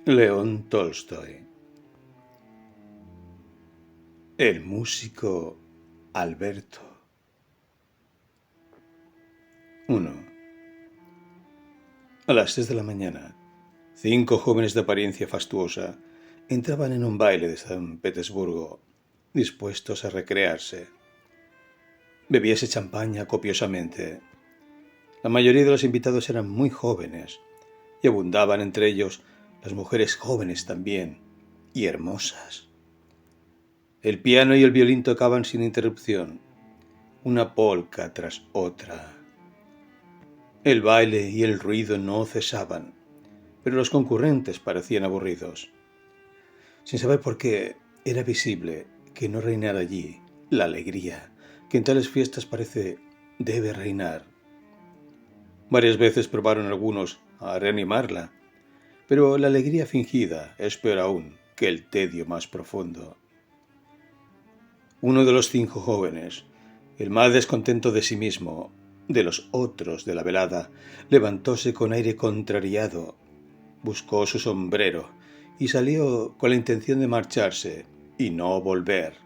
León Tolstoy. El músico Alberto. 1. A las 6 de la mañana, 5 jóvenes de apariencia fastuosa entraban en un baile de San Petersburgo, dispuestos a recrearse. Bebíase champaña copiosamente. La mayoría de los invitados eran muy jóvenes y abundaban entre ellos las mujeres jóvenes también y hermosas. El piano y el violín tocaban sin interrupción, una polca tras otra. El baile y el ruido no cesaban, pero los concurrentes parecían aburridos. Sin saber por qué, era visible que no reinara allí la alegría que en tales fiestas debe reinar. Varias veces probaron algunos a reanimarla, pero la alegría fingida es peor aún que el tedio más profundo. Uno de los 5 jóvenes, el más descontento de sí mismo, de los otros de la velada, levantóse con aire contrariado, buscó su sombrero y salió con la intención de marcharse y no volver.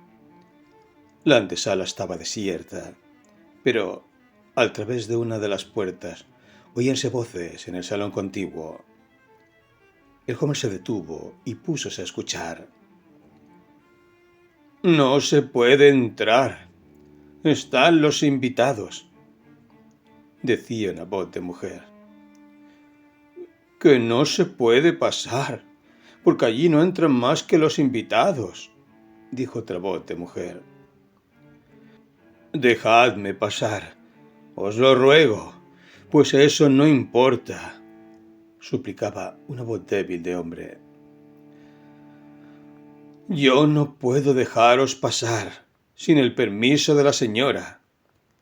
La antesala estaba desierta, pero al través de una de las puertas oíanse voces en el salón contiguo. El joven se detuvo y púsose a escuchar. «No se puede entrar. Están los invitados», decía una voz de mujer. «Que no se puede pasar, porque allí no entran más que los invitados», dijo otra voz de mujer. «Dejadme pasar, os lo ruego, pues eso no importa», suplicaba una voz débil de hombre. «Yo no puedo dejaros pasar sin el permiso de la señora.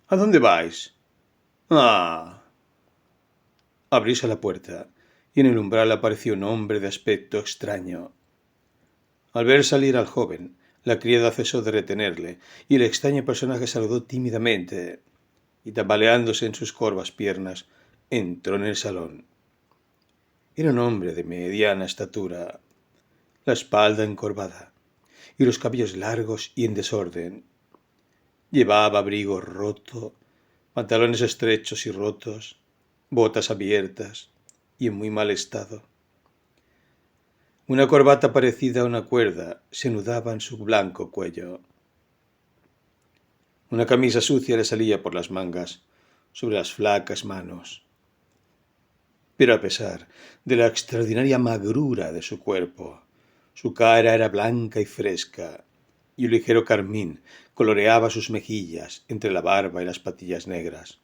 ¿A dónde vais?» «Ah». Abríse la puerta y en el umbral apareció un hombre de aspecto extraño. Al ver salir al joven, la criada cesó de retenerle y el extraño personaje saludó tímidamente y, tambaleándose en sus corvas piernas, entró en el salón. Era un hombre de mediana estatura, la espalda encorvada y los cabellos largos y en desorden. Llevaba abrigo roto, pantalones estrechos y rotos, botas abiertas y en muy mal estado. Una corbata parecida a una cuerda se anudaba en su blanco cuello. Una camisa sucia le salía por las mangas sobre las flacas manos. Pero a pesar de la extraordinaria magrura de su cuerpo, su cara era blanca y fresca, y un ligero carmín coloreaba sus mejillas entre la barba y las patillas negras.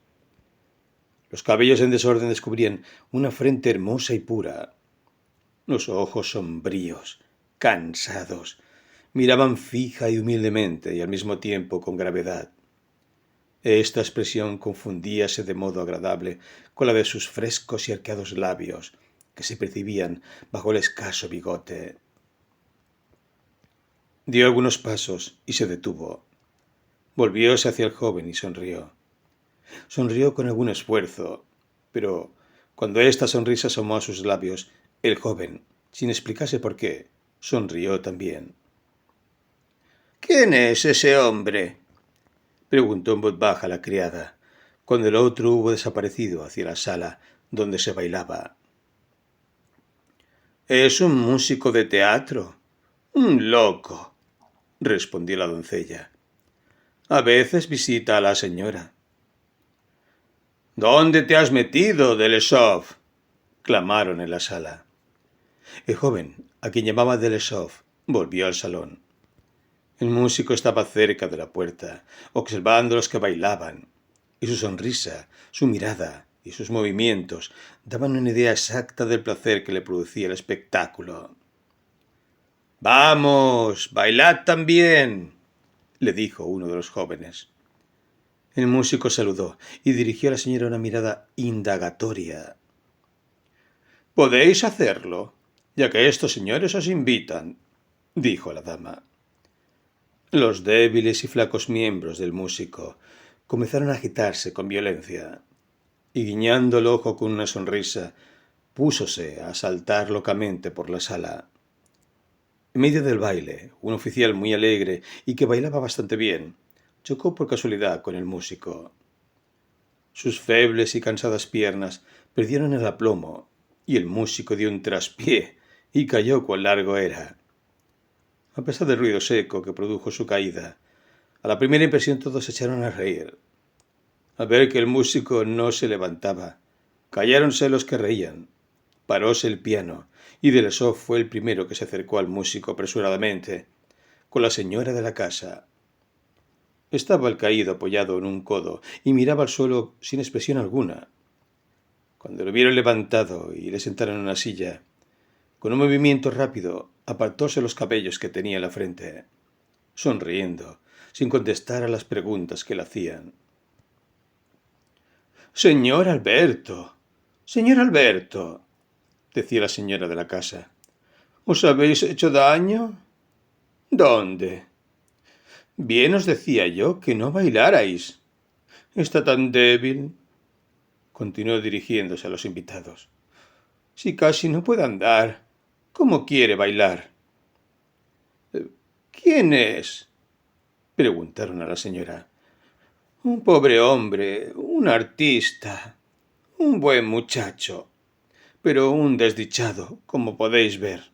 Los cabellos en desorden descubrían una frente hermosa y pura. Los ojos sombríos, cansados, miraban fija y humildemente y al mismo tiempo con gravedad. Esta expresión confundíase de modo agradable con la de sus frescos y arqueados labios, que se percibían bajo el escaso bigote. Dio algunos pasos y se detuvo. Volvióse hacia el joven y sonrió. Sonrió con algún esfuerzo, pero cuando esta sonrisa asomó a sus labios, el joven, sin explicarse por qué, sonrió también. «¿Quién es ese hombre?», preguntó en voz baja la criada, cuando el otro hubo desaparecido hacia la sala donde se bailaba. «Es un músico de teatro, un loco», respondió la doncella. «A veces visita a la señora». «¿Dónde te has metido, Delesov?», clamaron en la sala. El joven, a quien llamaba Delesov, volvió al salón. El músico estaba cerca de la puerta, observando a los que bailaban, y su sonrisa, su mirada y sus movimientos daban una idea exacta del placer que le producía el espectáculo. «Vamos, bailad también», le dijo uno de los jóvenes. El músico saludó y dirigió a la señora una mirada indagatoria. «Podéis hacerlo, ya que estos señores os invitan», dijo la dama. Los débiles y flacos miembros del músico comenzaron a agitarse con violencia, y guiñando el ojo con una sonrisa, púsose a saltar locamente por la sala. En medio del baile, un oficial muy alegre y que bailaba bastante bien, chocó por casualidad con el músico. Sus febles y cansadas piernas perdieron el aplomo y el músico dio un traspié y cayó cuán largo era. A pesar del ruido seco que produjo su caída, a la primera impresión todos se echaron a reír. Al ver que el músico no se levantaba, calláronse los que reían. Paróse el piano y Delesov fue el primero que se acercó al músico apresuradamente, con la señora de la casa. Estaba el caído apoyado en un codo y miraba al suelo sin expresión alguna. Cuando lo vieron levantado y le sentaron en una silla, con un movimiento rápido apartóse los cabellos que tenía en la frente, sonriendo, sin contestar a las preguntas que le hacían. Señor Alberto, señor Alberto, decía la señora de la casa, ¿os habéis hecho daño? ¿Dónde? Bien os decía yo que no bailarais. Está tan débil, continuó dirigiéndose a los invitados. Si casi no puede andar, ¿cómo quiere bailar? ¿Quién es? Preguntaron a la señora. Un pobre hombre, un artista, un buen muchacho, pero un desdichado, como podéis ver.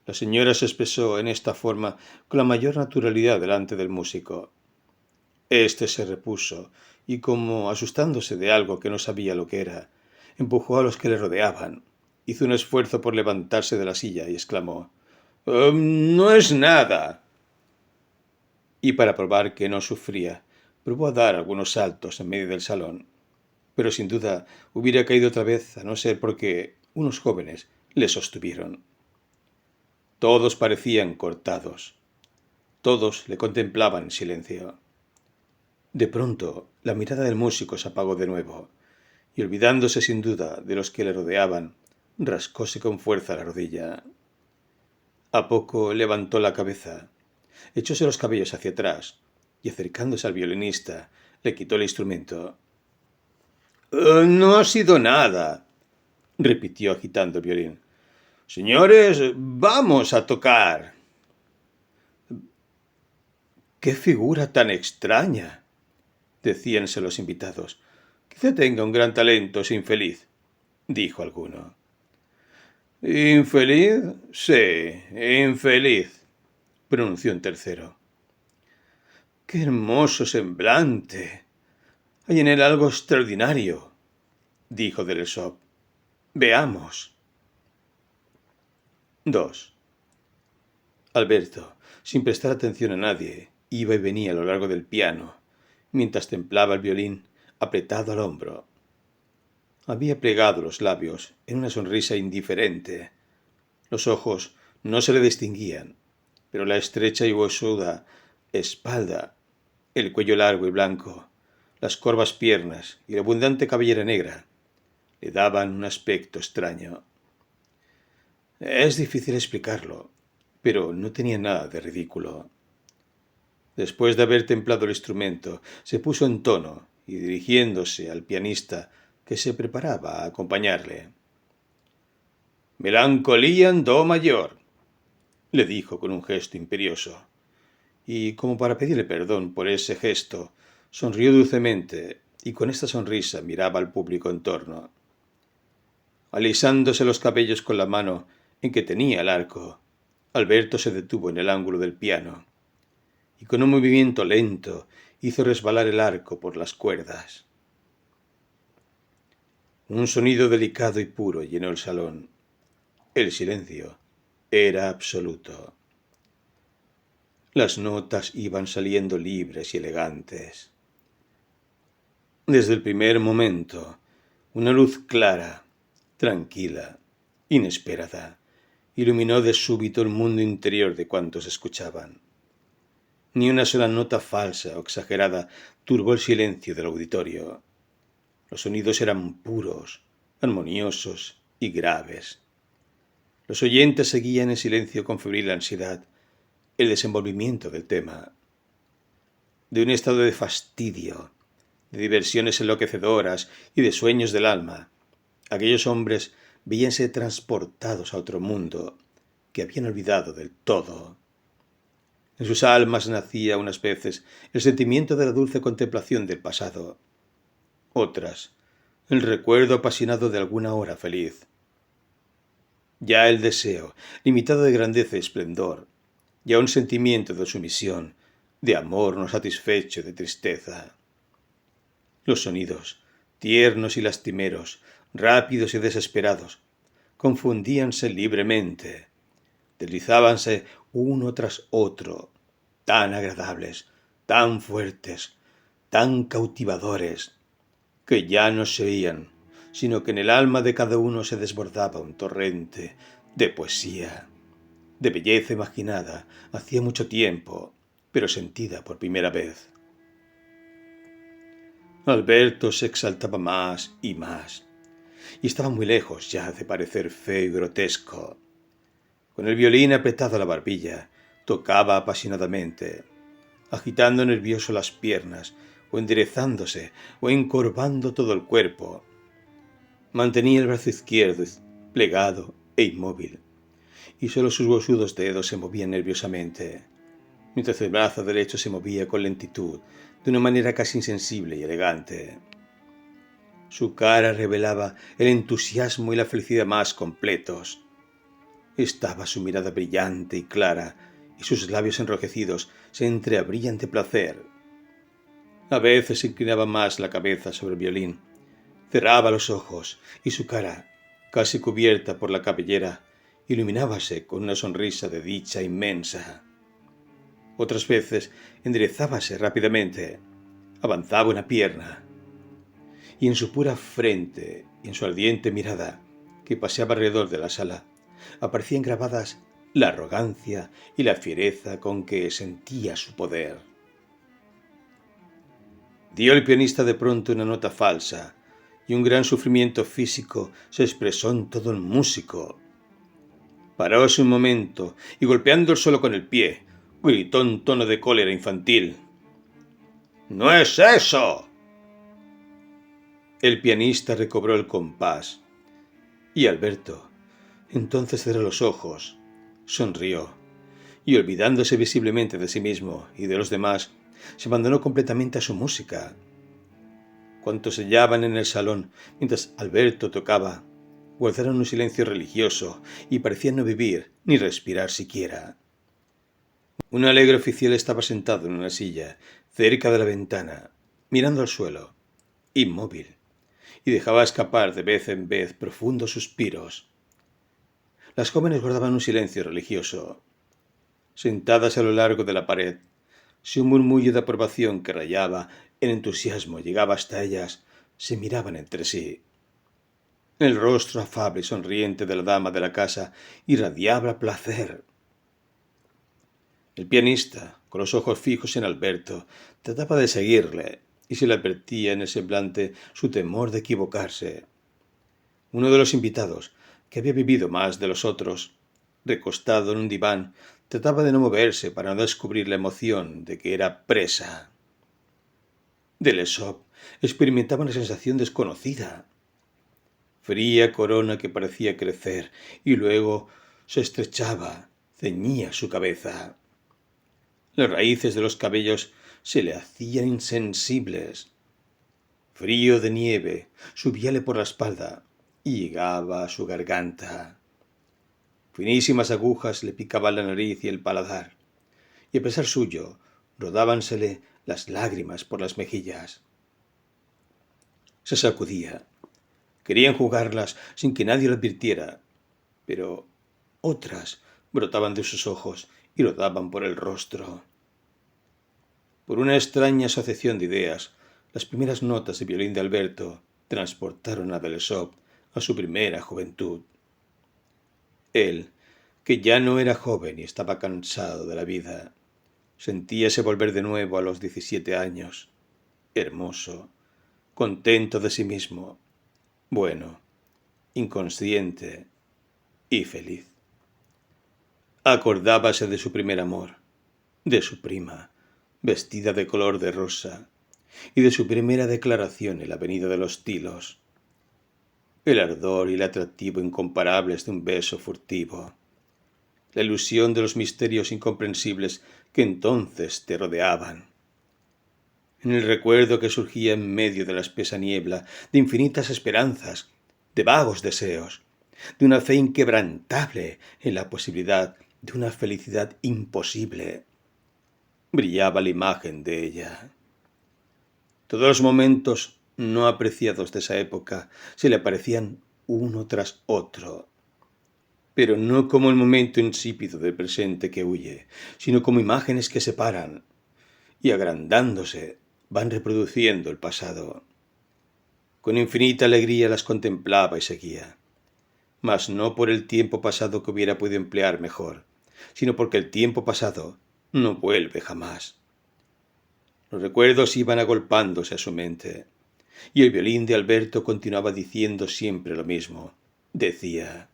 La señora se expresó en esta forma con la mayor naturalidad delante del músico. Este se repuso y, como asustándose de algo que no sabía lo que era, empujó a los que le rodeaban, hizo un esfuerzo por levantarse de la silla y exclamó: No es nada. Y para probar que no sufría, probó a dar algunos saltos en medio del salón, pero sin duda hubiera caído otra vez a no ser porque unos jóvenes le sostuvieron. Todos parecían cortados. Todos le contemplaban en silencio. De pronto, la mirada del músico se apagó de nuevo, y olvidándose sin duda de los que le rodeaban, rascóse con fuerza la rodilla. A poco levantó la cabeza, echóse los cabellos hacia atrás, y acercándose al violinista, le quitó el instrumento. No ha sido nada, repitió agitando el violín. Señores, vamos a tocar. ¡Qué figura tan extraña!, decíanse los invitados. Quizá tenga un gran talento, es infeliz, dijo alguno. ¿Infeliz? Sí, infeliz, pronunció un tercero. ¡Qué hermoso semblante! Hay en él algo extraordinario, dijo Delesov. Veamos. 2. Alberto, sin prestar atención a nadie, iba y venía a lo largo del piano, mientras templaba el violín apretado al hombro. Había plegado los labios en una sonrisa indiferente. Los ojos no se le distinguían, pero la estrecha y huesuda espalda, el cuello largo y blanco, las corvas piernas y la abundante cabellera negra le daban un aspecto extraño. Es difícil explicarlo, pero no tenía nada de ridículo. Después de haber templado el instrumento, se puso en tono y, dirigiéndose al pianista que se preparaba a acompañarle: «Melancolía en do mayor», le dijo con un gesto imperioso, y, como para pedirle perdón por ese gesto, sonrió dulcemente y con esta sonrisa miraba al público en torno. Alisándose los cabellos con la mano en que tenía el arco, Alberto se detuvo en el ángulo del piano y con un movimiento lento hizo resbalar el arco por las cuerdas. Un sonido delicado y puro llenó el salón. El silencio era absoluto. Las notas iban saliendo libres y elegantes. Desde el primer momento, una luz clara, tranquila, inesperada, iluminó de súbito el mundo interior de cuantos escuchaban. Ni una sola nota falsa o exagerada turbó el silencio del auditorio. Los sonidos eran puros, armoniosos y graves. Los oyentes seguían en silencio con febril ansiedad el desenvolvimiento del tema. De un estado de fastidio, de diversiones enloquecedoras y de sueños del alma, Aquellos hombres veíanse transportados a otro mundo que habían olvidado del todo. En sus almas nacía unas veces el sentimiento de la dulce contemplación del pasado, otras el recuerdo apasionado de alguna hora feliz. Ya el deseo, limitado de grandeza y esplendor, ya un sentimiento de sumisión, de amor no satisfecho, de tristeza. Los sonidos, tiernos y lastimeros, rápidos y desesperados, confundíanse libremente, deslizábanse uno tras otro, tan agradables, tan fuertes, tan cautivadores, que ya no se oían, sino que en el alma de cada uno se desbordaba un torrente de poesía, de belleza imaginada hacía mucho tiempo, pero sentida por primera vez. Alberto se exaltaba más y estaba muy lejos ya de parecer feo y grotesco. Con el violín apretado a la barbilla, tocaba apasionadamente, agitando nervioso las piernas, o enderezándose, o encorvando todo el cuerpo. Mantenía el brazo izquierdo plegado e inmóvil, y solo sus huesudos dedos se movían nerviosamente, mientras el brazo derecho se movía con lentitud, de una manera casi insensible y elegante. Su cara revelaba el entusiasmo y la felicidad más completos. Estaba su mirada brillante y clara, y sus labios enrojecidos se entreabrían de placer. A veces inclinaba más la cabeza sobre el violín, cerraba los ojos, y su cara, casi cubierta por la cabellera, iluminábase con una sonrisa de dicha inmensa. Otras veces enderezábase rápidamente, avanzaba una pierna, y en su pura frente y en su ardiente mirada, que paseaba alrededor de la sala, aparecían grabadas la arrogancia y la fiereza con que sentía su poder. Dio el pianista de pronto una nota falsa, y un gran sufrimiento físico se expresó en todo el músico. Paróse un momento y, golpeando el suelo con el pie, gritó en tono de cólera infantil: «¡No es eso!». El pianista recobró el compás, y Alberto entonces cerró los ojos, sonrió, y olvidándose visiblemente de sí mismo y de los demás, se abandonó completamente a su música. Cuantos se hallaban en el salón mientras Alberto tocaba, guardaron un silencio religioso y parecían no vivir ni respirar siquiera. Un alegre oficial estaba sentado en una silla, cerca de la ventana, mirando al suelo, inmóvil, y dejaba escapar de vez en vez profundos suspiros. Las jóvenes guardaban un silencio religioso. Sentadas a lo largo de la pared, si un murmullo de aprobación que rayaba en entusiasmo llegaba hasta ellas, se miraban entre sí. El rostro afable y sonriente de la dama de la casa irradiaba placer. El pianista, con los ojos fijos en Alberto, trataba de seguirle, y se le advertía en el semblante su temor de equivocarse. Uno de los invitados, que había vivido más de los otros, recostado en un diván, trataba de no moverse para no descubrir la emoción de que era presa. Delesop experimentaba una sensación desconocida. Fría corona que parecía crecer y luego se estrechaba, ceñía su cabeza. Las raíces de los cabellos se le hacían insensibles. Frío de nieve subíale por la espalda y llegaba a su garganta. Finísimas agujas le picaban la nariz y el paladar, y a pesar suyo rodábansele las lágrimas por las mejillas. Se sacudía. Quería enjugarlas sin que nadie lo advirtiera, pero otras brotaban de sus ojos y rodaban por el rostro. Por una extraña asociación de ideas, las primeras notas de violín de Alberto transportaron a Delesop a su primera juventud. Él, que ya no era joven y estaba cansado de la vida, sentíase volver de nuevo a los 17 años, hermoso, contento de sí mismo, bueno, inconsciente y feliz. Acordábase de su primer amor, de su prima, vestida de color de rosa, y de su primera declaración en la avenida de los Tilos. el ardor y el atractivo incomparables de un beso furtivo, la ilusión de los misterios incomprensibles que entonces te rodeaban. En el recuerdo que surgía en medio de la espesa niebla de infinitas esperanzas, de vagos deseos, de una fe inquebrantable en la posibilidad de una felicidad imposible, brillaba la imagen de ella. Todos los momentos no apreciados de esa época se le aparecían uno tras otro, pero no como el momento insípido del presente que huye, sino como imágenes que se paran y, agrandándose, van reproduciendo el pasado. Con infinita alegría las contemplaba y seguía, mas no por el tiempo pasado que hubiera podido emplear mejor, sino porque el tiempo pasado no vuelve jamás. Los recuerdos iban agolpándose a su mente, y el violín de Alberto continuaba diciendo siempre lo mismo. Decía: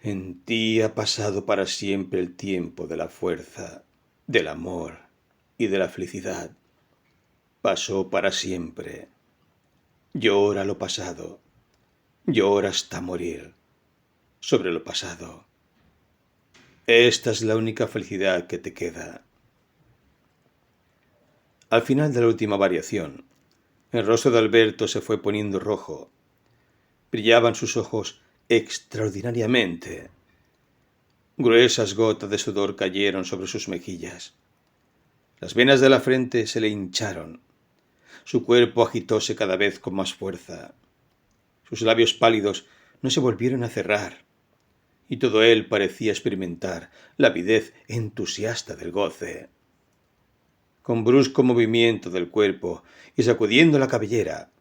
en ti ha pasado para siempre el tiempo de la fuerza, del amor y de la felicidad. Pasó para siempre. Llora lo pasado. Llora hasta morir sobre lo pasado. Esta es la única felicidad que te queda. Al final de la última variación, el rostro de Alberto se fue poniendo rojo. Brillaban sus ojos extraordinariamente. Gruesas gotas de sudor cayeron sobre sus mejillas. Las venas de la frente se le hincharon. Su cuerpo agitóse cada vez con más fuerza. Sus labios pálidos no se volvieron a cerrar, y todo él parecía experimentar la avidez entusiasta del goce. Con brusco movimiento del cuerpo y sacudiendo la cabellera,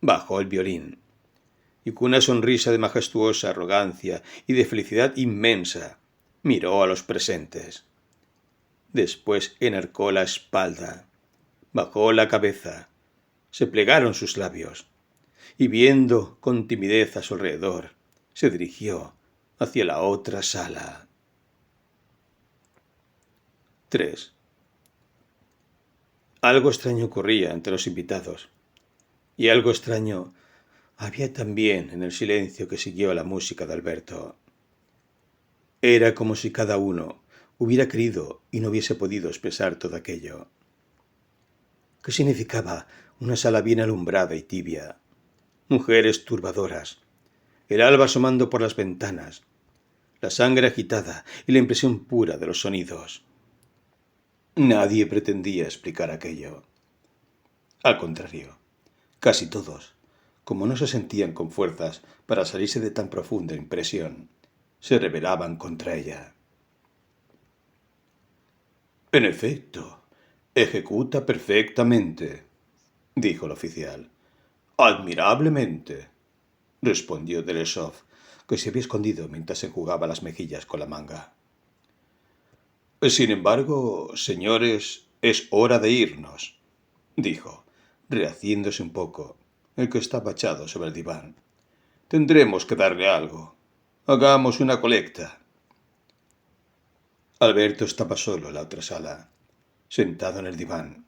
bajó el violín, y con una sonrisa de majestuosa arrogancia y de felicidad inmensa, miró a los presentes. Después enarcó la espalda, bajó la cabeza, se plegaron sus labios, y viendo con timidez a su alrededor, se dirigió hacia la otra sala. 3. Algo extraño ocurría entre los invitados, y algo extraño había también en el silencio que siguió a la música de Alberto. Era como si cada uno hubiera querido y no hubiese podido expresar todo aquello. ¿Qué significaba una sala bien alumbrada y tibia? Mujeres turbadoras, el alba asomando por las ventanas, la sangre agitada y la impresión pura de los sonidos. Nadie pretendía explicar aquello. Al contrario, casi todos, como no se sentían con fuerzas para salirse de tan profunda impresión, se rebelaban contra ella. En efecto, ejecuta perfectamente, dijo el oficial. Admirablemente, respondió Delesov, que se había escondido mientras se enjugaba las mejillas con la manga. Sin embargo, señores, es hora de irnos, dijo, rehaciéndose un poco, el que estaba echado sobre el diván. Tendremos que darle algo. Hagamos una colecta. Alberto estaba solo en la otra sala, sentado en el diván.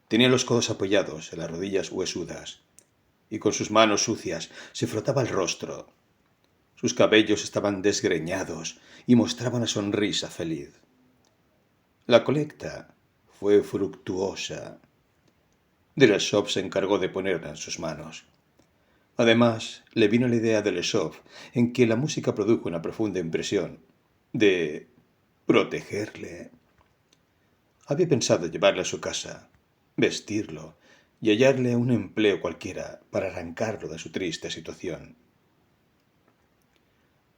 Tenía los codos apoyados en las rodillas huesudas, y con sus manos sucias se frotaba el rostro. Sus cabellos estaban desgreñados y mostraba una sonrisa feliz. La colecta fue fructuosa. Delesov se encargó de ponerla en sus manos. Además, le vino la idea de Delesov en que la música produjo una profunda impresión de protegerle. Había pensado llevarle a su casa, vestirlo y hallarle un empleo cualquiera para arrancarlo de su triste situación.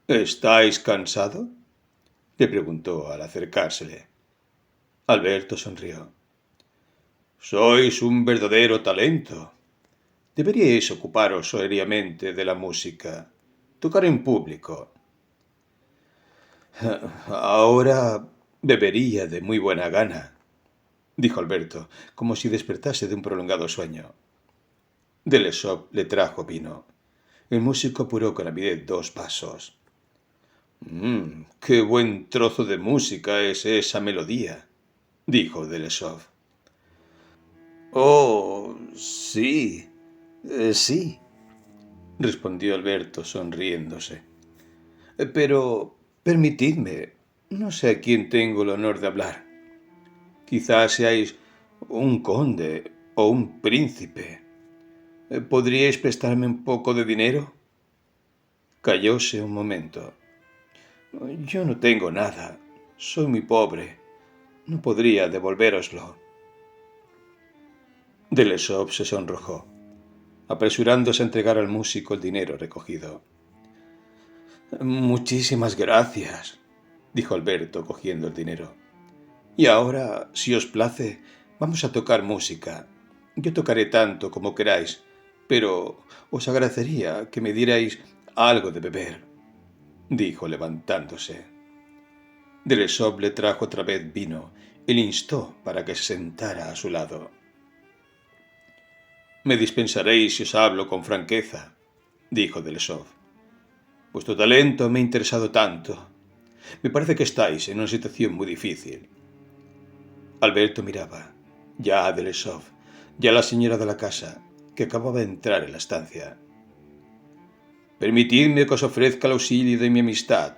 ¿Estáis cansado?, le preguntó al acercársele. Alberto sonrió. Sois un verdadero talento. Deberíais ocuparos seriamente de la música, tocar en público. Ahora bebería de muy buena gana, dijo Alberto, como si despertase de un prolongado sueño. Delesov le trajo vino. El músico apuró con avidez 2 vasos. ¡Qué buen trozo de música es esa melodía!, dijo Delesov. Oh, sí, sí, respondió Alberto sonriéndose. Pero permitidme, no sé a quién tengo el honor de hablar. Quizás seáis un conde o un príncipe. ¿Podríais prestarme un poco de dinero? Callóse un momento. Yo no tengo nada. Soy muy pobre. No podría devolvéroslo. Delesov se sonrojó, apresurándose a entregar al músico el dinero recogido. Muchísimas gracias, dijo Alberto, cogiendo el dinero. Y ahora, si os place, vamos a tocar música. Yo tocaré tanto como queráis, pero os agradecería que me dierais algo de beber, dijo levantándose. Delesov le trajo otra vez vino y le instó para que se sentara a su lado. Me dispensaréis si os hablo con franqueza, dijo Delesov. Vuestro talento me ha interesado tanto. Me parece que estáis en una situación muy difícil. Alberto miraba, ya a Delesov, ya a la señora de la casa, que acababa de entrar en la estancia. Permitidme que os ofrezca el auxilio de mi amistad,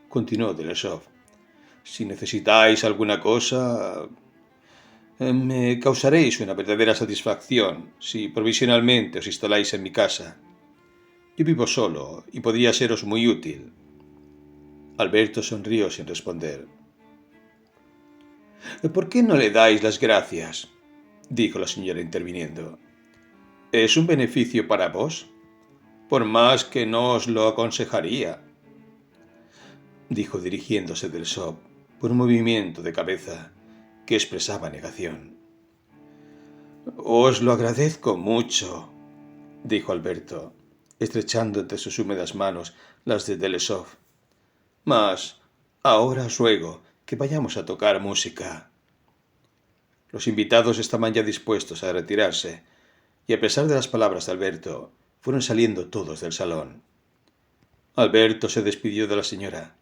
continuó Delesov. Si necesitáis alguna cosa, me causaréis una verdadera satisfacción si provisionalmente os instaláis en mi casa. Yo vivo solo y podría seros muy útil. Alberto sonrió sin responder. ¿Por qué no le dais las gracias?, dijo la señora interviniendo. ¿Es un beneficio para vos? Por más que no os lo aconsejaría, dijo dirigiéndose del Delesov por un movimiento de cabeza que expresaba negación. Os lo agradezco mucho, dijo Alberto, estrechando entre sus húmedas manos las de Delesov. Mas ahora os ruego que vayamos a tocar música. Los invitados estaban ya dispuestos a retirarse, y a pesar de las palabras de Alberto, fueron saliendo todos del salón. Alberto se despidió de la señora,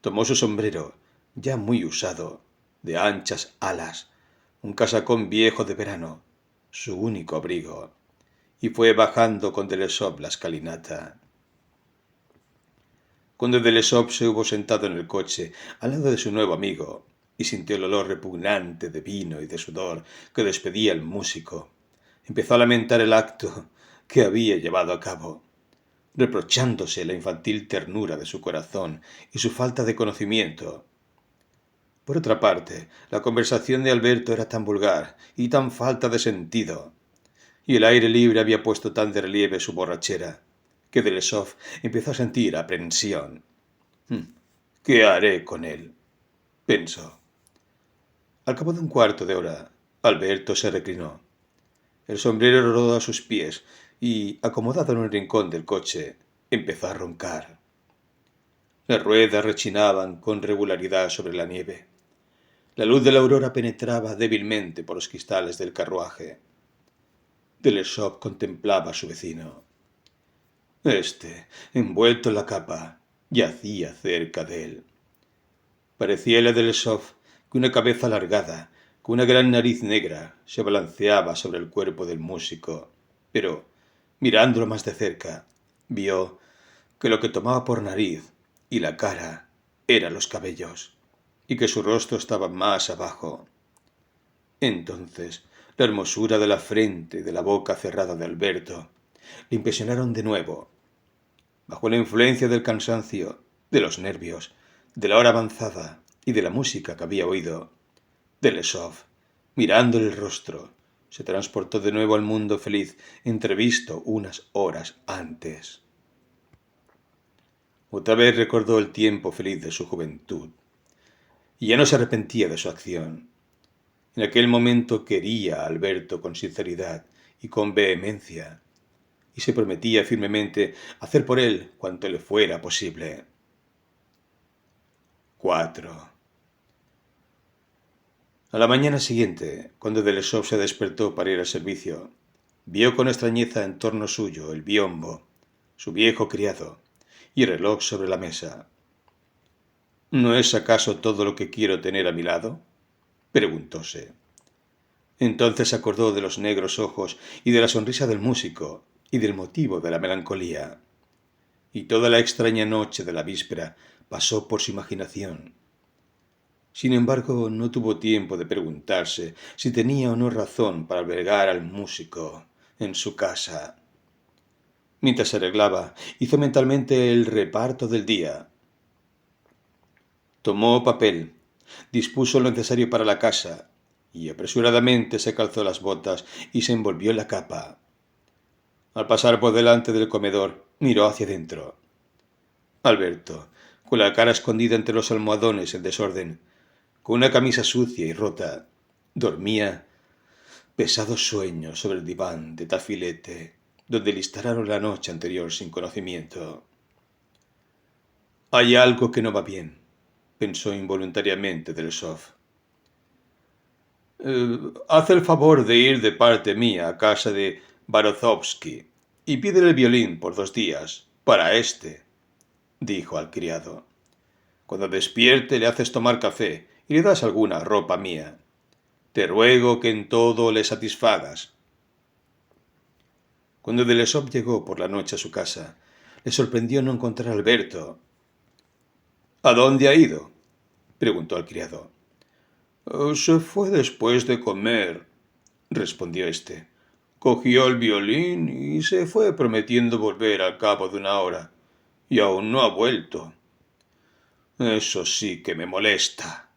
tomó su sombrero, ya muy usado, de anchas alas, un casacón viejo de verano, su único abrigo, y fue bajando con Delesov la escalinata. Cuando Delesov se hubo sentado en el coche al lado de su nuevo amigo y sintió el olor repugnante de vino y de sudor que despedía el músico, empezó a lamentar el acto que había llevado a cabo, reprochándose la infantil ternura de su corazón y su falta de conocimiento. Por otra parte, la conversación de Alberto era tan vulgar y tan falta de sentido, y el aire libre había puesto tan de relieve su borrachera, que Delesov empezó a sentir aprensión. ¿Qué haré con él?, pensó. Al cabo de un cuarto de hora, Alberto se reclinó. El sombrero rodó a sus pies y, acomodado en un rincón del coche, empezó a roncar. Las ruedas rechinaban con regularidad sobre la nieve. La luz de la aurora penetraba débilmente por los cristales del carruaje. Delesov contemplaba a su vecino. Este, envuelto en la capa, yacía cerca de él. Parecíale a Delesov que una cabeza alargada, con una gran nariz negra, se balanceaba sobre el cuerpo del músico, pero, mirándolo más de cerca, vio que lo que tomaba por nariz y la cara eran los cabellos, y que su rostro estaba más abajo. Entonces, la hermosura de la frente y de la boca cerrada de Alberto le impresionaron de nuevo. Bajo la influencia del cansancio, de los nervios, de la hora avanzada y de la música que había oído, Delesov, mirándole el rostro, se transportó de nuevo al mundo feliz entrevisto unas horas antes. Otra vez recordó el tiempo feliz de su juventud, y ya no se arrepentía de su acción. En aquel momento quería a Alberto con sinceridad y con vehemencia, y se prometía firmemente hacer por él cuanto le fuera posible. 4. A la mañana siguiente, cuando Delesov se despertó para ir al servicio, vio con extrañeza en torno suyo el biombo, su viejo criado, y el reloj sobre la mesa. ¿No es acaso todo lo que quiero tener a mi lado?, preguntóse. Entonces se acordó de los negros ojos y de la sonrisa del músico, y del motivo de la melancolía. Y toda la extraña noche de la víspera pasó por su imaginación. Sin embargo, no tuvo tiempo de preguntarse si tenía o no razón para albergar al músico en su casa. Mientras se arreglaba, hizo mentalmente el reparto del día. Tomó papel, dispuso lo necesario para la casa y apresuradamente se calzó las botas y se envolvió en la capa. Al pasar por delante del comedor, miró hacia dentro. Alberto, con la cara escondida entre los almohadones en desorden, con una camisa sucia y rota, dormía pesado sueño sobre el diván de tafilete, donde le instalaron la noche anterior sin conocimiento. Hay algo que no va bien, pensó involuntariamente Delesov. Haz el favor de ir de parte mía a casa de Barozovsky y pídele el violín por 2 días, para dijo al criado. Cuando despierte le haces tomar café y le das alguna ropa mía. Te ruego que en todo le satisfagas. Cuando Delesov llegó por la noche a su casa, le sorprendió no encontrar a Alberto. ¿A dónde ha ido?, preguntó al criado. Se fue después de comer, respondió éste. Cogió el violín y se fue prometiendo volver al cabo de 1 hora, y aún no ha vuelto. Eso sí que me molesta,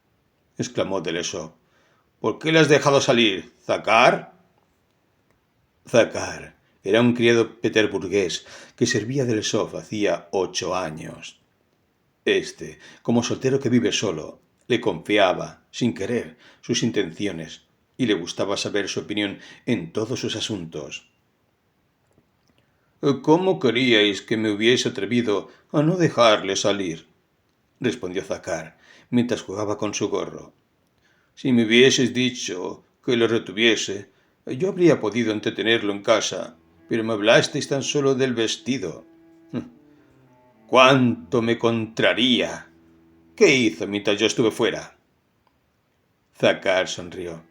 exclamó Delesov. ¿Por qué le has dejado salir, Zakhar? Zakhar era un criado peterburgués que servía a Delesov hacía 8 años. Como soltero que vive solo, le confiaba, sin querer, sus intenciones y le gustaba saber su opinión en todos sus asuntos. ¿Cómo queríais que me hubiese atrevido a no dejarle salir?, respondió Zakhar, mientras jugaba con su gorro. Si me hubieses dicho que lo retuviese, yo habría podido entretenerlo en casa, pero me hablasteis tan solo del vestido. ¡Cuánto me contraría! ¿Qué hizo mientras yo estuve fuera? Zakhar sonrió.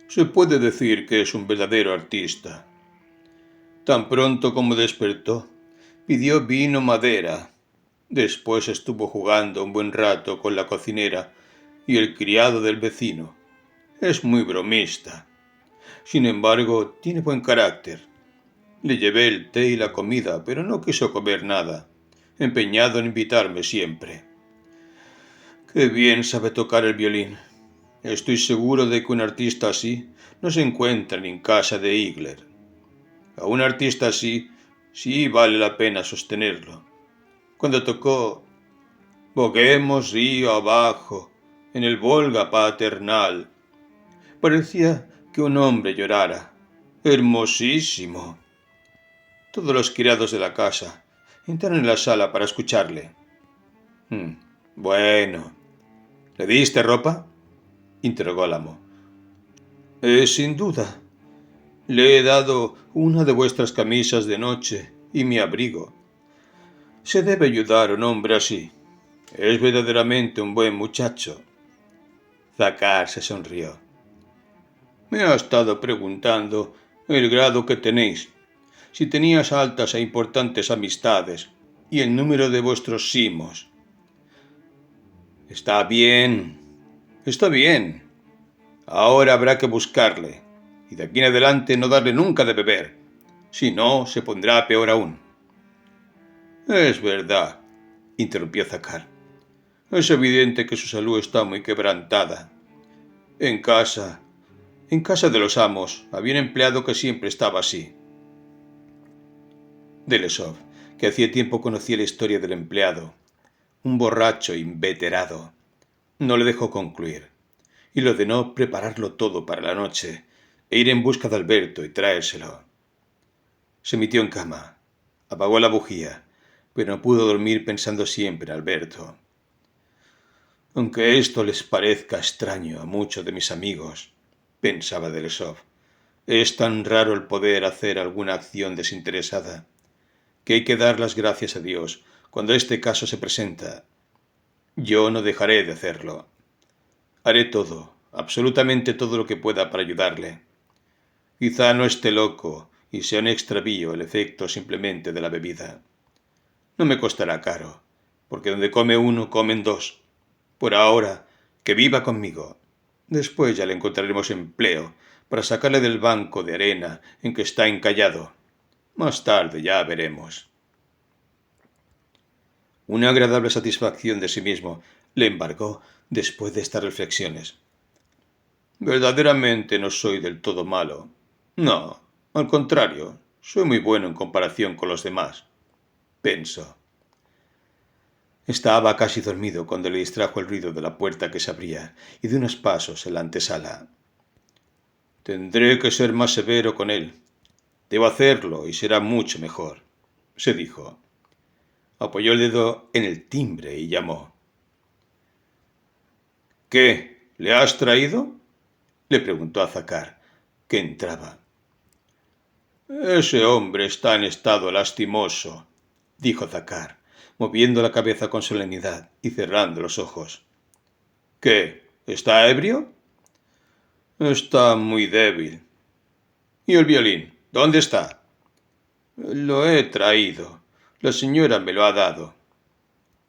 Se puede decir que es un verdadero artista. Tan pronto como despertó, pidió vino madera. Después estuvo jugando un buen rato con la cocinera y el criado del vecino. Es muy bromista. Sin embargo, tiene buen carácter. Le llevé el té y la comida, pero no quiso comer nada, empeñado en invitarme siempre. Qué bien sabe tocar el violín. Estoy seguro de que un artista así no se encuentra ni en casa de Igler. A un artista así sí vale la pena sostenerlo. Cuando tocó Boguemos río abajo, en el Volga paternal, parecía que un hombre llorara. Hermosísimo. Todos los criados de la casa entraron en la sala para escucharle. Bueno. ¿Le diste ropa?, interrogó el amo. Sin duda. Le he dado una de vuestras camisas de noche y mi abrigo. Se debe ayudar a un hombre así. Es verdaderamente un buen muchacho. Zakhar se sonrió. Me ha estado preguntando el grado que tenéis, si tenías altas e importantes amistades y el número de vuestros simos. Está bien. Ahora habrá que buscarle, y de aquí en adelante no darle nunca de beber. Si no, se pondrá peor aún. Es verdad, interrumpió Zakhar. Es evidente que su salud está muy quebrantada. En casa de los amos, había un empleado que siempre estaba así. Delesov, que hacía tiempo conocía la historia del empleado, un borracho inveterado, no le dejó concluir, y le ordenó prepararlo todo para la noche e ir en busca de Alberto y traérselo. Se metió en cama, apagó la bujía, pero no pudo dormir pensando siempre en Alberto. Aunque esto les parezca extraño a muchos de mis amigos, pensaba Delesov, es tan raro el poder hacer alguna acción desinteresada, que hay que dar las gracias a Dios cuando este caso se presenta. Yo no dejaré de hacerlo. Haré todo, absolutamente todo lo que pueda para ayudarle. Quizá no esté loco y sea un extravío el efecto simplemente de la bebida. No me costará caro, porque donde come uno, comen dos. Por ahora, que viva conmigo. Después ya le encontraremos empleo para sacarle del banco de arena en que está encallado. Más tarde ya veremos. Una agradable satisfacción de sí mismo le embargó después de estas reflexiones. Verdaderamente no soy del todo malo. No, al contrario, soy muy bueno en comparación con los demás, pensó. Estaba casi dormido cuando le distrajo el ruido de la puerta que se abría y de unos pasos en la antesala. Tendré que ser más severo con él. Debo hacerlo y será mucho mejor, se dijo. Apoyó el dedo en el timbre y llamó. ¿Qué? ¿Le has traído? Le preguntó a Zacar, que entraba. Ese hombre está en estado lastimoso, dijo Zacar, moviendo la cabeza con solemnidad y cerrando los ojos. ¿Qué? ¿Está ebrio? Está muy débil. ¿Y el violín? ¿Dónde está? Lo he traído. La señora me lo ha dado.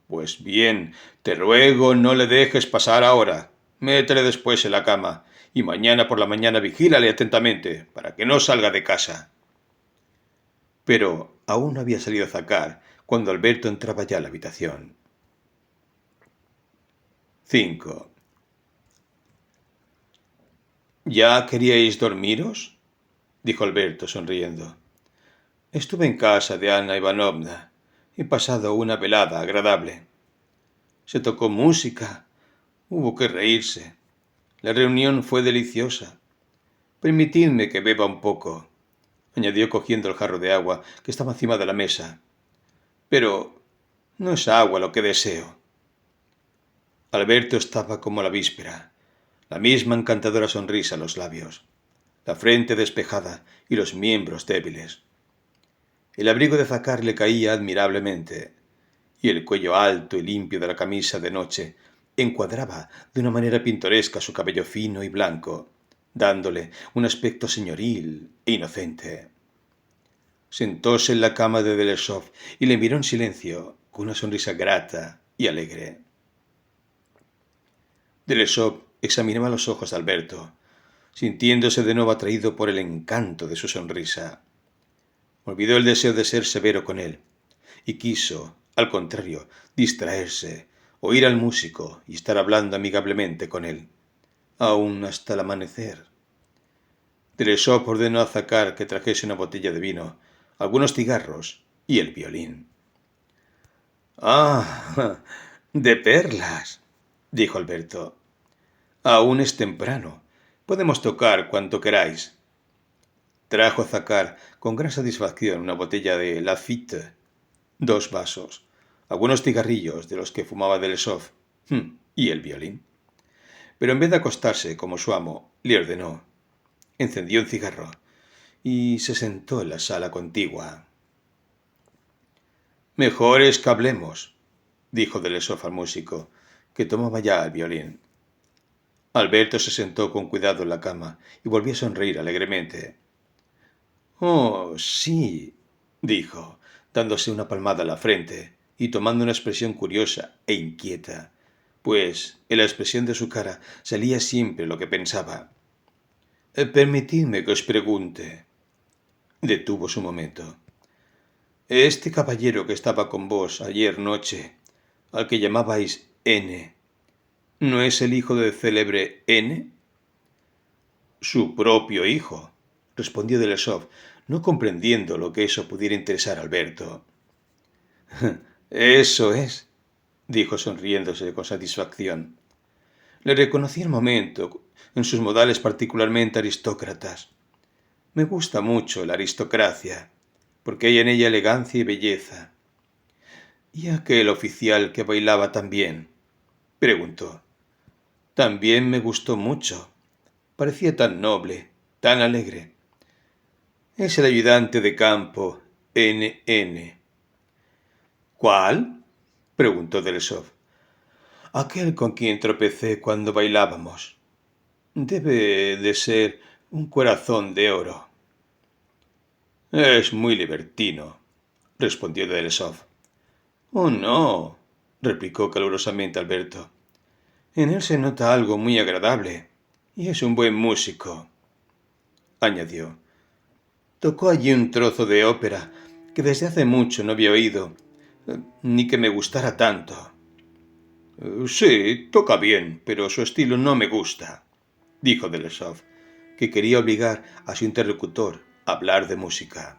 Pues bien, te ruego no le dejes pasar ahora. Métele después en la cama y mañana por la mañana vigílale atentamente para que no salga de casa. Pero aún no había salido Zacar cuando Alberto entraba ya a la habitación. 5. ¿Ya queríais dormiros? Dijo Alberto sonriendo. Estuve en casa de Ana Ivanovna. He pasado una velada agradable. Se tocó música. Hubo que reírse. La reunión fue deliciosa. Permitidme que beba un poco, añadió cogiendo el jarro de agua que estaba encima de la mesa. Pero no es agua lo que deseo. Alberto estaba como la víspera, la misma encantadora sonrisa en los labios, la frente despejada y los miembros débiles. El abrigo de Zacar le caía admirablemente, y el cuello alto y limpio de la camisa de noche encuadraba de una manera pintoresca su cabello fino y blanco, dándole un aspecto señoril e inocente. Sentóse en la cama de Delesov y le miró en silencio, con una sonrisa grata y alegre. Delesov examinaba los ojos de Alberto, sintiéndose de nuevo atraído por el encanto de su sonrisa. Olvidó el deseo de ser severo con él, y quiso, al contrario, distraerse, oír al músico y estar hablando amigablemente con él, aún hasta el amanecer. Delesov ordenó a Zacar que trajese una botella de vino, algunos cigarros y el violín. «Ah, de perlas», dijo Alberto. «Aún es temprano. Podemos tocar cuanto queráis». Trajo Zacar con gran satisfacción una botella de Lafite, 2 vasos, algunos cigarrillos de los que fumaba Delesov y el violín. Pero en vez de acostarse como su amo, le ordenó. Encendió un cigarro y se sentó en la sala contigua. «Mejor es que hablemos», dijo Delesov al músico, que tomaba ya el violín. Alberto se sentó con cuidado en la cama y volvió a sonreír alegremente. «Oh, sí», dijo, dándose una palmada en la frente y tomando una expresión curiosa e inquieta, pues en la expresión de su cara salía siempre lo que pensaba. «Permitidme que os pregunte». Detuvo un momento. «Este caballero que estaba con vos ayer noche, al que llamabais N, ¿no es el hijo del célebre N?» «Su propio hijo», respondió Delesov, no comprendiendo lo que eso pudiera interesar a Alberto. «Eso es», dijo sonriéndose con satisfacción. Le reconocí al momento, en sus modales particularmente aristócratas. Me gusta mucho la aristocracia, porque hay en ella elegancia y belleza. «¿Y aquel oficial que bailaba tan bien?», preguntó. «También me gustó mucho. Parecía tan noble, tan alegre. Es el ayudante de campo, N. «¿Cuál?», preguntó Delesov. «Aquel con quien tropecé cuando bailábamos. Debe de ser un corazón de oro». Es muy libertino, respondió Delesov. Oh, no, replicó calurosamente Alberto. En él se nota algo muy agradable, y es un buen músico, añadió. Tocó allí un trozo de ópera que desde hace mucho no había oído, ni que me gustara tanto. Sí, toca bien, pero su estilo no me gusta, dijo Delesov, que quería obligar a su interlocutor a hablar de música.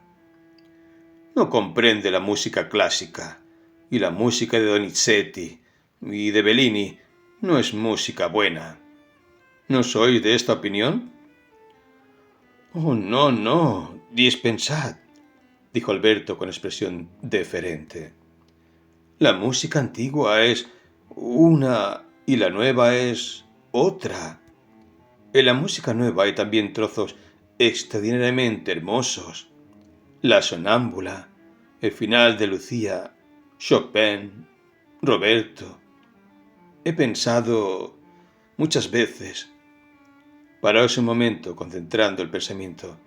No comprende la música clásica, y la música de Donizetti y de Bellini no es música buena. ¿No sois de esta opinión? Oh, no, no, dispensad, dijo Alberto con expresión deferente. La música antigua es una y la nueva es otra. En la música nueva hay también trozos extraordinariamente hermosos. La sonámbula, el final de Lucía, Chopin, Roberto. He pensado muchas veces, paraos un momento concentrando el pensamiento,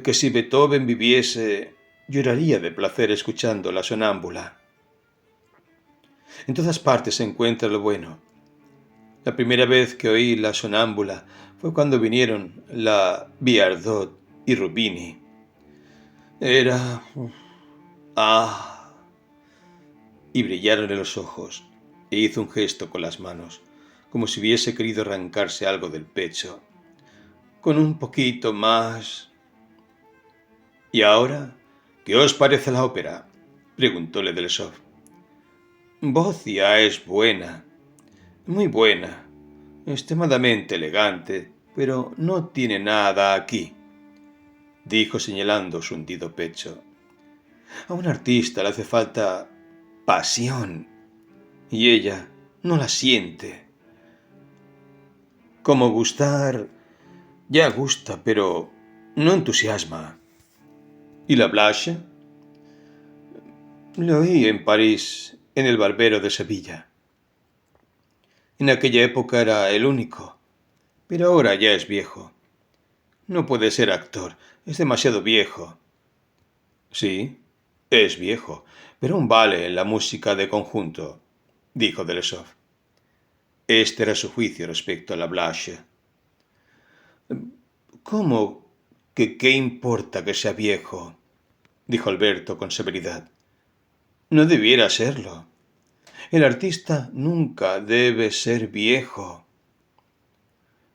que si Beethoven viviese, lloraría de placer escuchando la sonámbula. En todas partes se encuentra lo bueno. La primera vez que oí la sonámbula fue cuando vinieron la Viardot y Rubini. Era... ¡Ah! Y brillaron en los ojos, e hizo un gesto con las manos, como si hubiese querido arrancarse algo del pecho. Con un poquito más... ¿Y ahora? ¿Qué os parece la ópera? Preguntóle Delesov. Bocia es buena, muy buena, extremadamente elegante, pero no tiene nada aquí, dijo señalando su hundido pecho. A un artista le hace falta pasión, y ella no la siente. Como gustar, ya gusta, pero no entusiasma. ¿Y la Blanche? Le oí en París, en el Barbero de Sevilla. En aquella época era el único, pero ahora ya es viejo. No puede ser actor, es demasiado viejo. Sí, es viejo, pero aún vale en la música de conjunto, dijo Delesov. Este era su juicio respecto a la Blanche. ¿Cómo que qué importa que sea viejo? Dijo Alberto con severidad. No debiera serlo. El artista nunca debe ser viejo.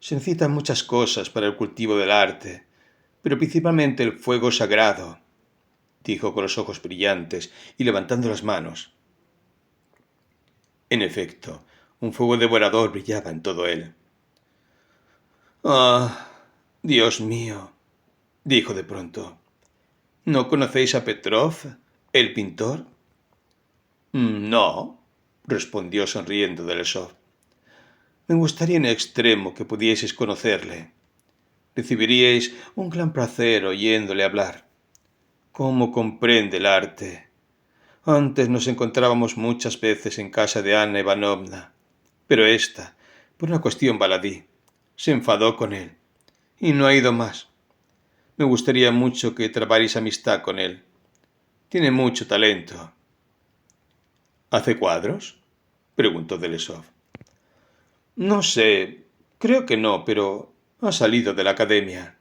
Se necesitan muchas cosas para el cultivo del arte, pero principalmente el fuego sagrado, dijo con los ojos brillantes y levantando las manos. En efecto, un fuego devorador brillaba en todo él. Ah, Dios mío, dijo de pronto. ¿No conocéis a Petrov, el pintor? No, respondió sonriendo Delesov. Me gustaría en extremo que pudieseis conocerle. Recibiríais un gran placer oyéndole hablar. ¿Cómo comprende el arte? Antes nos encontrábamos muchas veces en casa de Ana Ivanovna, pero ésta, por una cuestión baladí, se enfadó con él y no ha ido más. Me gustaría mucho que trabarais amistad con él. Tiene mucho talento. ¿Hace cuadros? Preguntó Delesov. No sé, creo que no, pero ha salido de la academia.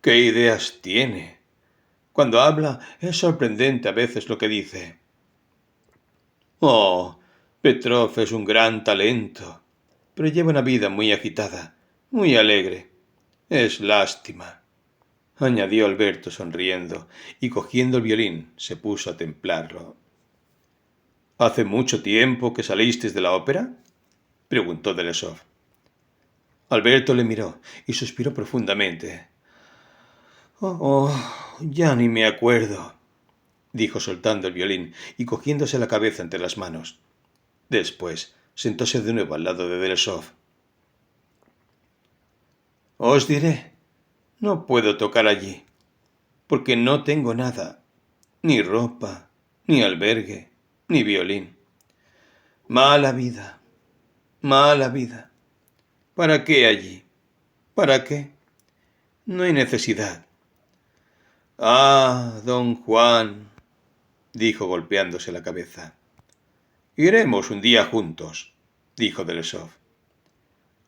¿Qué ideas tiene? Cuando habla es sorprendente a veces lo que dice. Oh, Petrov es un gran talento, pero lleva una vida muy agitada, muy alegre. Es lástima, añadió Alberto sonriendo, y cogiendo el violín se puso a templarlo. ¿Hace mucho tiempo que salisteis de la ópera? Preguntó Delesov. Alberto le miró y suspiró profundamente. Ya ni me acuerdo, dijo soltando el violín y cogiéndose la cabeza entre las manos. Después sentóse de nuevo al lado de Delesov. Os diré, no puedo tocar allí, porque no tengo nada, ni ropa, ni albergue, ni violín. Mala vida, mala vida. ¿Para qué allí? ¿Para qué? No hay necesidad. Ah, don Juan, dijo golpeándose la cabeza. Iremos un día juntos, dijo Delesov.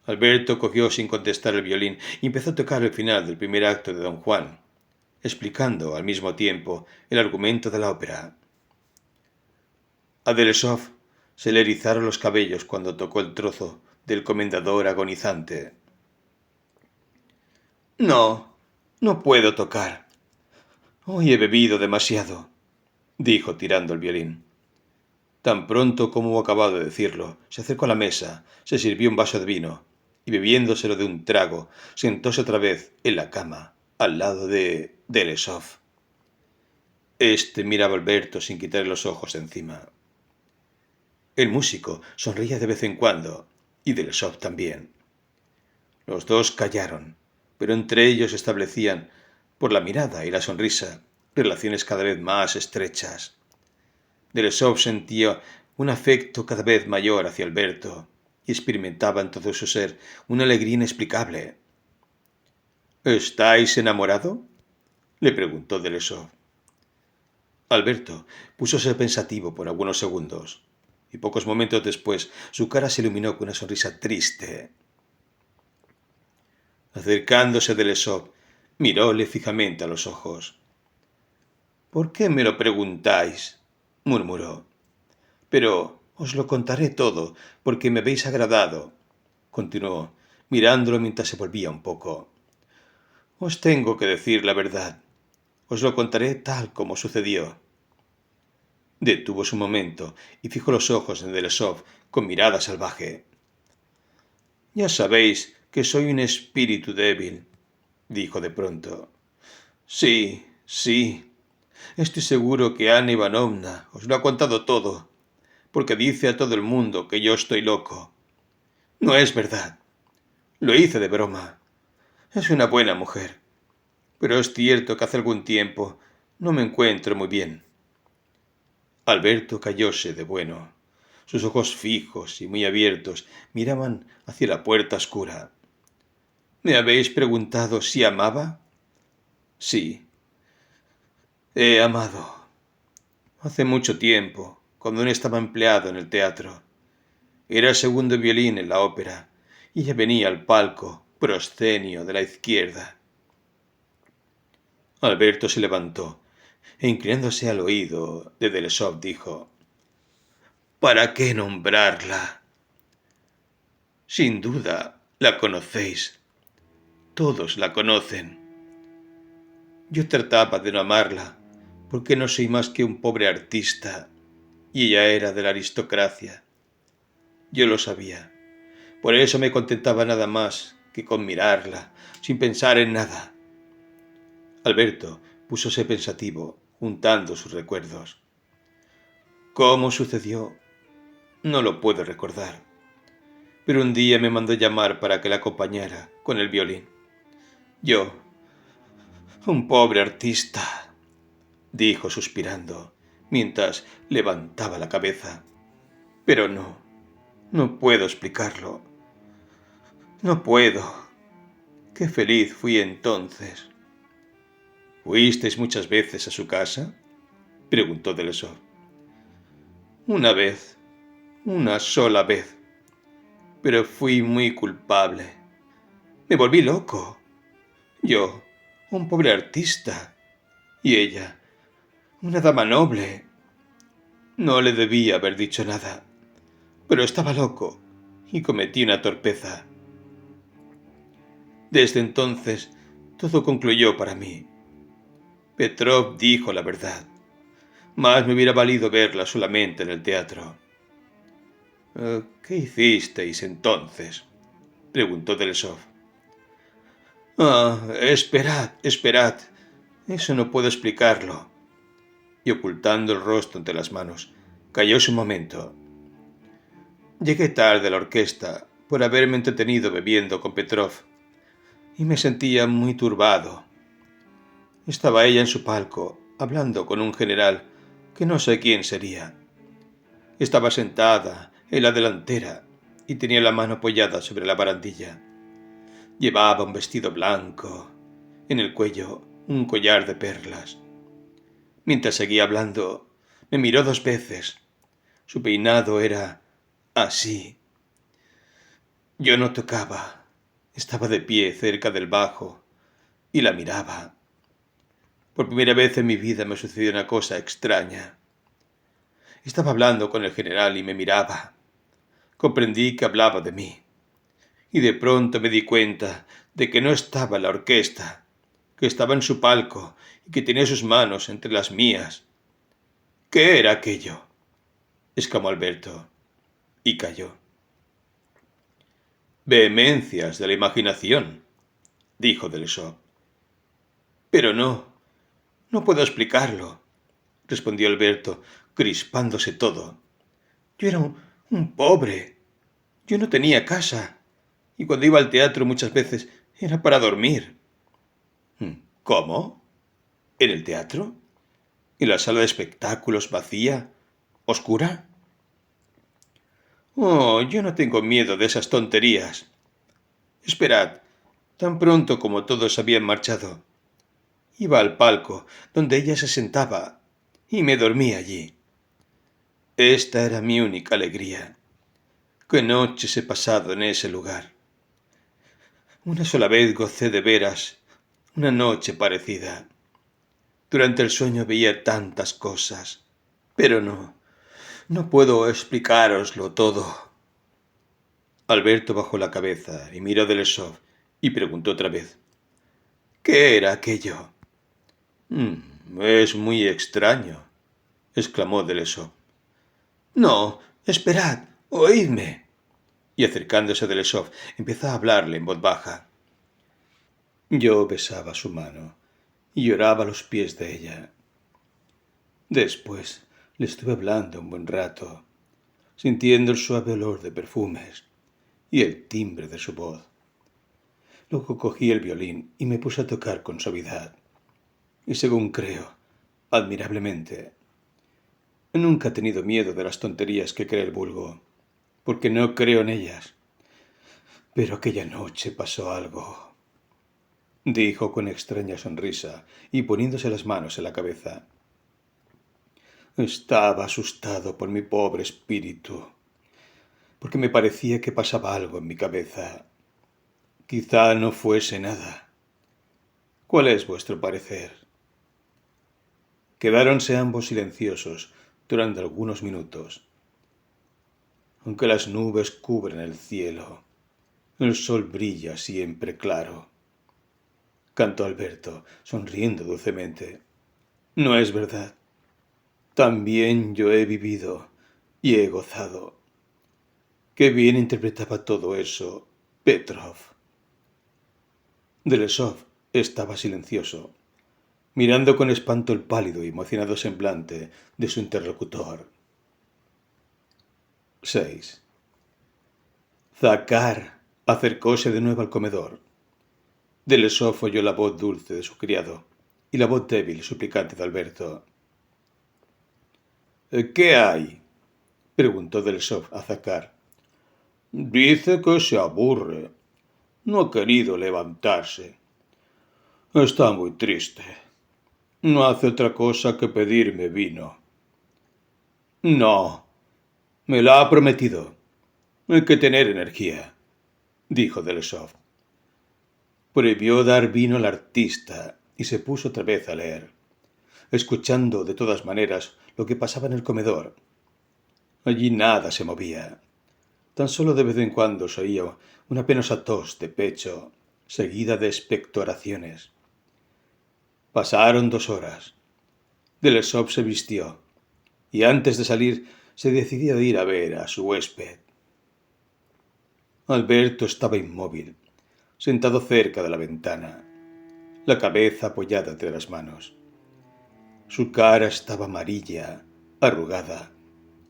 Alberto cogió sin contestar el violín y empezó a tocar el final del primer acto de don Juan, explicando al mismo tiempo el argumento de la ópera. A Delesov se le erizaron los cabellos cuando tocó el trozo del comendador agonizante. No, no puedo tocar. Hoy he bebido demasiado, dijo tirando el violín. Tan pronto como hubo acabado de decirlo, se acercó a la mesa, se sirvió un vaso de vino y bebiéndoselo de un trago, sentóse otra vez en la cama, al lado de Delesov. Este miraba a Alberto sin quitarle los ojos de encima. El músico sonreía de vez en cuando, y Delesov también. Los dos callaron, pero entre ellos establecían, por la mirada y la sonrisa, relaciones cada vez más estrechas. Delesov sentía un afecto cada vez mayor hacia Alberto y experimentaba en todo su ser una alegría inexplicable. ¿Estáis enamorado?, le preguntó Delesov. Alberto púsose pensativo por algunos segundos y pocos momentos después su cara se iluminó con una sonrisa triste. Acercándose Delesov, miróle fijamente a los ojos. ¿Por qué me lo preguntáis?, murmuró. Pero os lo contaré todo, porque me habéis agradado, continuó, mirándolo mientras se volvía un poco. Os tengo que decir la verdad. Os lo contaré tal como sucedió. Detúvose un momento y fijó los ojos en Delesov con mirada salvaje. Ya sabéis que soy un espíritu débil, dijo de pronto. Sí, sí. Estoy seguro que Ana Ivanovna os lo ha contado todo, porque dice a todo el mundo que yo estoy loco. No es verdad. Lo hice de broma. Es una buena mujer. Pero es cierto que hace algún tiempo no me encuentro muy bien. Alberto callóse de bueno. Sus ojos fijos y muy abiertos miraban hacia la puerta oscura. ¿Me habéis preguntado si amaba? Sí. He amado. Hace mucho tiempo, cuando aún estaba empleado en el teatro. Era el segundo violín en la ópera, y ella venía al palco proscenio de la izquierda. Alberto se levantó, e inclinándose al oído de Delesov dijo: ¿Para qué nombrarla? Sin duda la conocéis. Todos la conocen. Yo trataba de no amarla, porque no soy más que un pobre artista, y ella era de la aristocracia. Yo lo sabía. Por eso me contentaba nada más que con mirarla, sin pensar en nada. Alberto púsose pensativo, juntando sus recuerdos. ¿Cómo sucedió? No lo puedo recordar. Pero un día me mandó llamar para que la acompañara con el violín. Yo, un pobre artista, dijo suspirando, mientras levantaba la cabeza. Pero no puedo explicarlo. No puedo. Qué feliz fui entonces. ¿Fuisteis muchas veces a su casa?, preguntó Delesov. Una vez, una sola vez, pero fui muy culpable. Me volví loco. Yo, un pobre artista, y ella, una dama noble. No le debía haber dicho nada, pero estaba loco y cometí una torpeza. Desde entonces, todo concluyó para mí. Petrov dijo la verdad. Más me hubiera valido verla solamente en el teatro. ¿Qué hicisteis entonces?, preguntó Delesov. Esperad. Eso no puedo explicarlo. Y ocultando el rostro entre las manos, callóse un momento. Llegué tarde a la orquesta por haberme entretenido bebiendo con Petrov y me sentía muy turbado. Estaba ella en su palco, hablando con un general que no sé quién sería. Estaba sentada en la delantera y tenía la mano apoyada sobre la barandilla. Llevaba un vestido blanco. En el cuello un collar de perlas. Mientras seguía hablando, me miró 2 veces. Su peinado era así. Yo no tocaba. Estaba de pie cerca del bajo y la miraba. Por primera vez en mi vida me sucedió una cosa extraña. Estaba hablando con el general y me miraba. Comprendí que hablaba de mí. Y de pronto me di cuenta de que no estaba en la orquesta, que estaba en su palco y que tenía sus manos entre las mías. ¿Qué era aquello? Exclamó Alberto, y calló. Vehemencias de la imaginación, dijo Delesov. Pero no puedo explicarlo, respondió Alberto, crispándose todo. Yo era un pobre. Yo no tenía casa. Y cuando iba al teatro muchas veces era para dormir. ¿Cómo? ¿En el teatro? ¿En la sala de espectáculos vacía? ¿Oscura? Oh, yo no tengo miedo de esas tonterías. Esperad, tan pronto como todos habían marchado, iba al palco donde ella se sentaba y me dormí allí. Esta era mi única alegría. Qué noches he pasado en ese lugar. Una sola vez gocé de veras una noche parecida. Durante el sueño veía tantas cosas, pero no puedo explicároslo todo. Alberto bajó la cabeza y miró a Delesov y preguntó otra vez. ¿Qué era aquello? Es muy extraño, exclamó Delesov. No, esperad, oídme. Y acercándose a Delesov, empezó a hablarle en voz baja. Yo besaba su mano y lloraba a los pies de ella. Después le estuve hablando un buen rato, sintiendo el suave olor de perfumes y el timbre de su voz. Luego cogí el violín y me puse a tocar con suavidad. Y según creo, admirablemente. Nunca he tenido miedo de las tonterías que cree el vulgo, porque no creo en ellas. Pero aquella noche pasó algo, dijo con extraña sonrisa y poniéndose las manos en la cabeza. Estaba asustado por mi pobre espíritu, porque me parecía que pasaba algo en mi cabeza. Quizá no fuese nada. ¿Cuál es vuestro parecer? Quedáronse ambos silenciosos durante algunos minutos. Aunque las nubes cubren el cielo, el sol brilla siempre claro, cantó Alberto, sonriendo dulcemente. No es verdad. También yo he vivido y he gozado. Qué bien interpretaba todo eso Petrov. Delesov estaba silencioso, mirando con espanto el pálido y emocionado semblante de su interlocutor. 6. Zakhar acercóse de nuevo al comedor. Delesov oyó la voz dulce de su criado y la voz débil y suplicante de Alberto. ¿Qué hay? Preguntó Delesov a Zakhar. Dice que se aburre. No ha querido levantarse. Está muy triste. No hace otra cosa que pedirme vino. No, me lo ha prometido. Hay que tener energía, dijo Delesov. Prohibió dar vino al artista y se puso otra vez a leer, escuchando de todas maneras lo que pasaba en el comedor. Allí nada se movía. Tan solo de vez en cuando se oía una penosa tos de pecho, seguida de expectoraciones. Pasaron 2 horas. Delesov se vistió y antes de salir se decidió a ir a ver a su huésped. Alberto estaba inmóvil, sentado cerca de la ventana, la cabeza apoyada entre las manos. Su cara estaba amarilla, arrugada,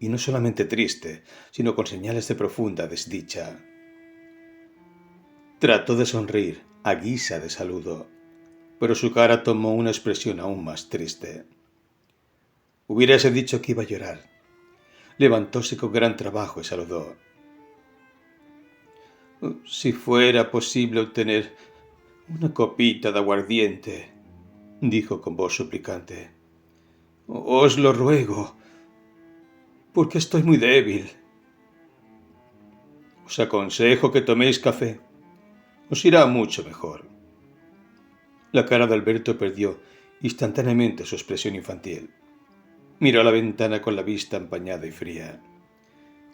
y no solamente triste, sino con señales de profunda desdicha. Trató de sonreír a guisa de saludo, pero su cara tomó una expresión aún más triste. Hubiérase dicho que iba a llorar. Levantóse con gran trabajo y saludó. Si fuera posible obtener una copita de aguardiente, dijo con voz suplicante. Os lo ruego, porque estoy muy débil. Os aconsejo que toméis café. Os irá mucho mejor. La cara de Alberto perdió instantáneamente su expresión infantil. Miró a la ventana con la vista empañada y fría,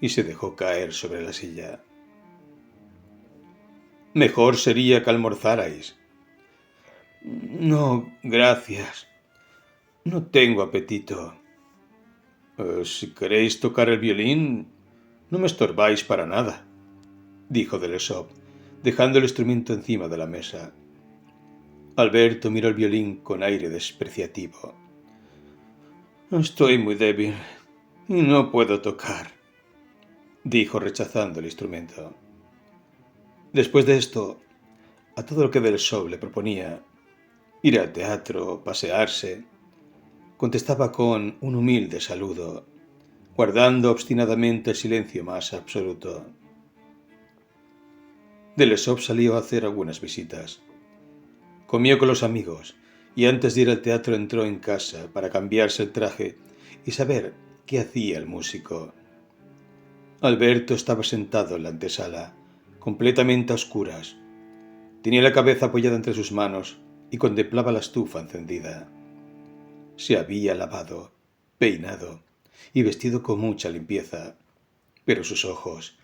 y se dejó caer sobre la silla. Mejor sería que almorzarais. No, gracias. No tengo apetito. Si queréis tocar el violín, no me estorbáis para nada, dijo Delesov, dejando el instrumento encima de la mesa. Alberto miró el violín con aire despreciativo. Estoy muy débil y no puedo tocar, dijo rechazando el instrumento. Después de esto, a todo lo que Delesov le proponía, ir al teatro, pasearse, contestaba con un humilde saludo, guardando obstinadamente el silencio más absoluto. Delesov salió a hacer algunas visitas. Comió con los amigos y antes de ir al teatro entró en casa para cambiarse el traje y saber qué hacía el músico. Alberto estaba sentado en la antesala, completamente a oscuras. Tenía la cabeza apoyada entre sus manos y contemplaba la estufa encendida. Se había lavado, peinado y vestido con mucha limpieza, pero sus ojos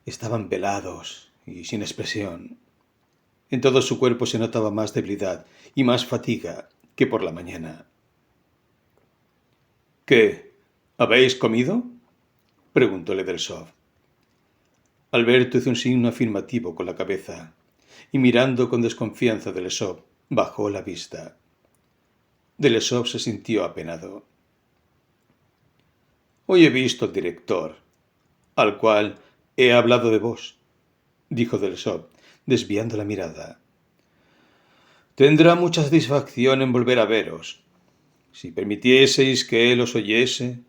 estaban velados y sin expresión. En todo su cuerpo se notaba más debilidad y más fatiga que por la mañana. ¿Qué? ¿Habéis comido?, preguntó Delesov. Alberto hizo un signo afirmativo con la cabeza y mirando con desconfianza a Delesov, bajó la vista. Delesov se sintió apenado. Hoy he visto al director, al cual he hablado de vos, dijo Delesov, desviando la mirada. Tendrá mucha satisfacción en volver a veros. Si permitieseis que él os oyese.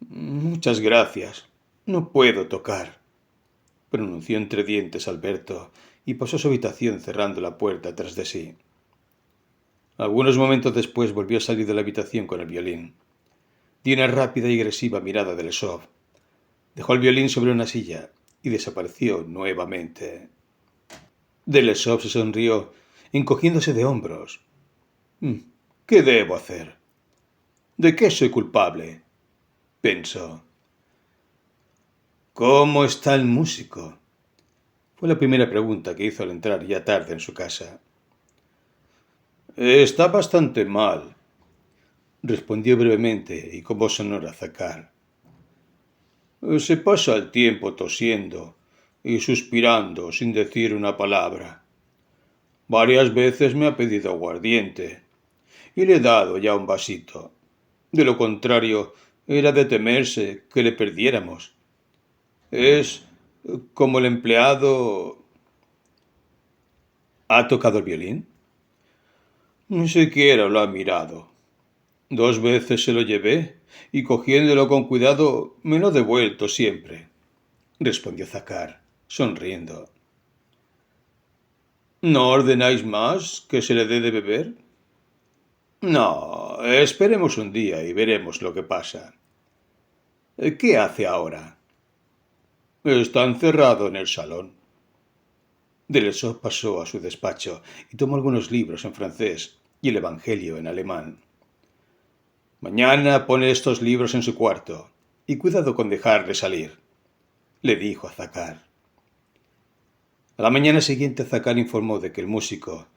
Muchas gracias. No puedo tocar, pronunció entre dientes Alberto y pasó a su habitación cerrando la puerta tras de sí. Algunos momentos después volvió a salir de la habitación con el violín. Dio una rápida y agresiva mirada a Delesov. Dejó el violín sobre una silla y desapareció nuevamente. Delesov se sonrió, encogiéndose de hombros. ¿Qué debo hacer? ¿De qué soy culpable?, pensó. ¿Cómo está el músico?, fue la primera pregunta que hizo al entrar ya tarde en su casa. Está bastante mal, respondió brevemente y con voz sonora Zakhar. Se pasa el tiempo tosiendo y suspirando sin decir una palabra. Varias veces me ha pedido aguardiente y le he dado ya un vasito. De lo contrario, era de temerse que le perdiéramos. Es como el empleado... ¿Ha tocado el violín? Ni siquiera lo ha mirado. 2 veces se lo llevé y cogiéndolo con cuidado me lo ha devuelto siempre, respondió Zakhar, sonriendo. ¿No ordenáis más que se le dé de beber? No, esperemos un día y veremos lo que pasa. ¿Qué hace ahora? Está encerrado en el salón. Delesov pasó a su despacho y tomó algunos libros en francés y el Evangelio en alemán. Mañana pone estos libros en su cuarto y cuidado con dejarle salir, le dijo a Zakhar. A la mañana siguiente Zakhar informó de que el músico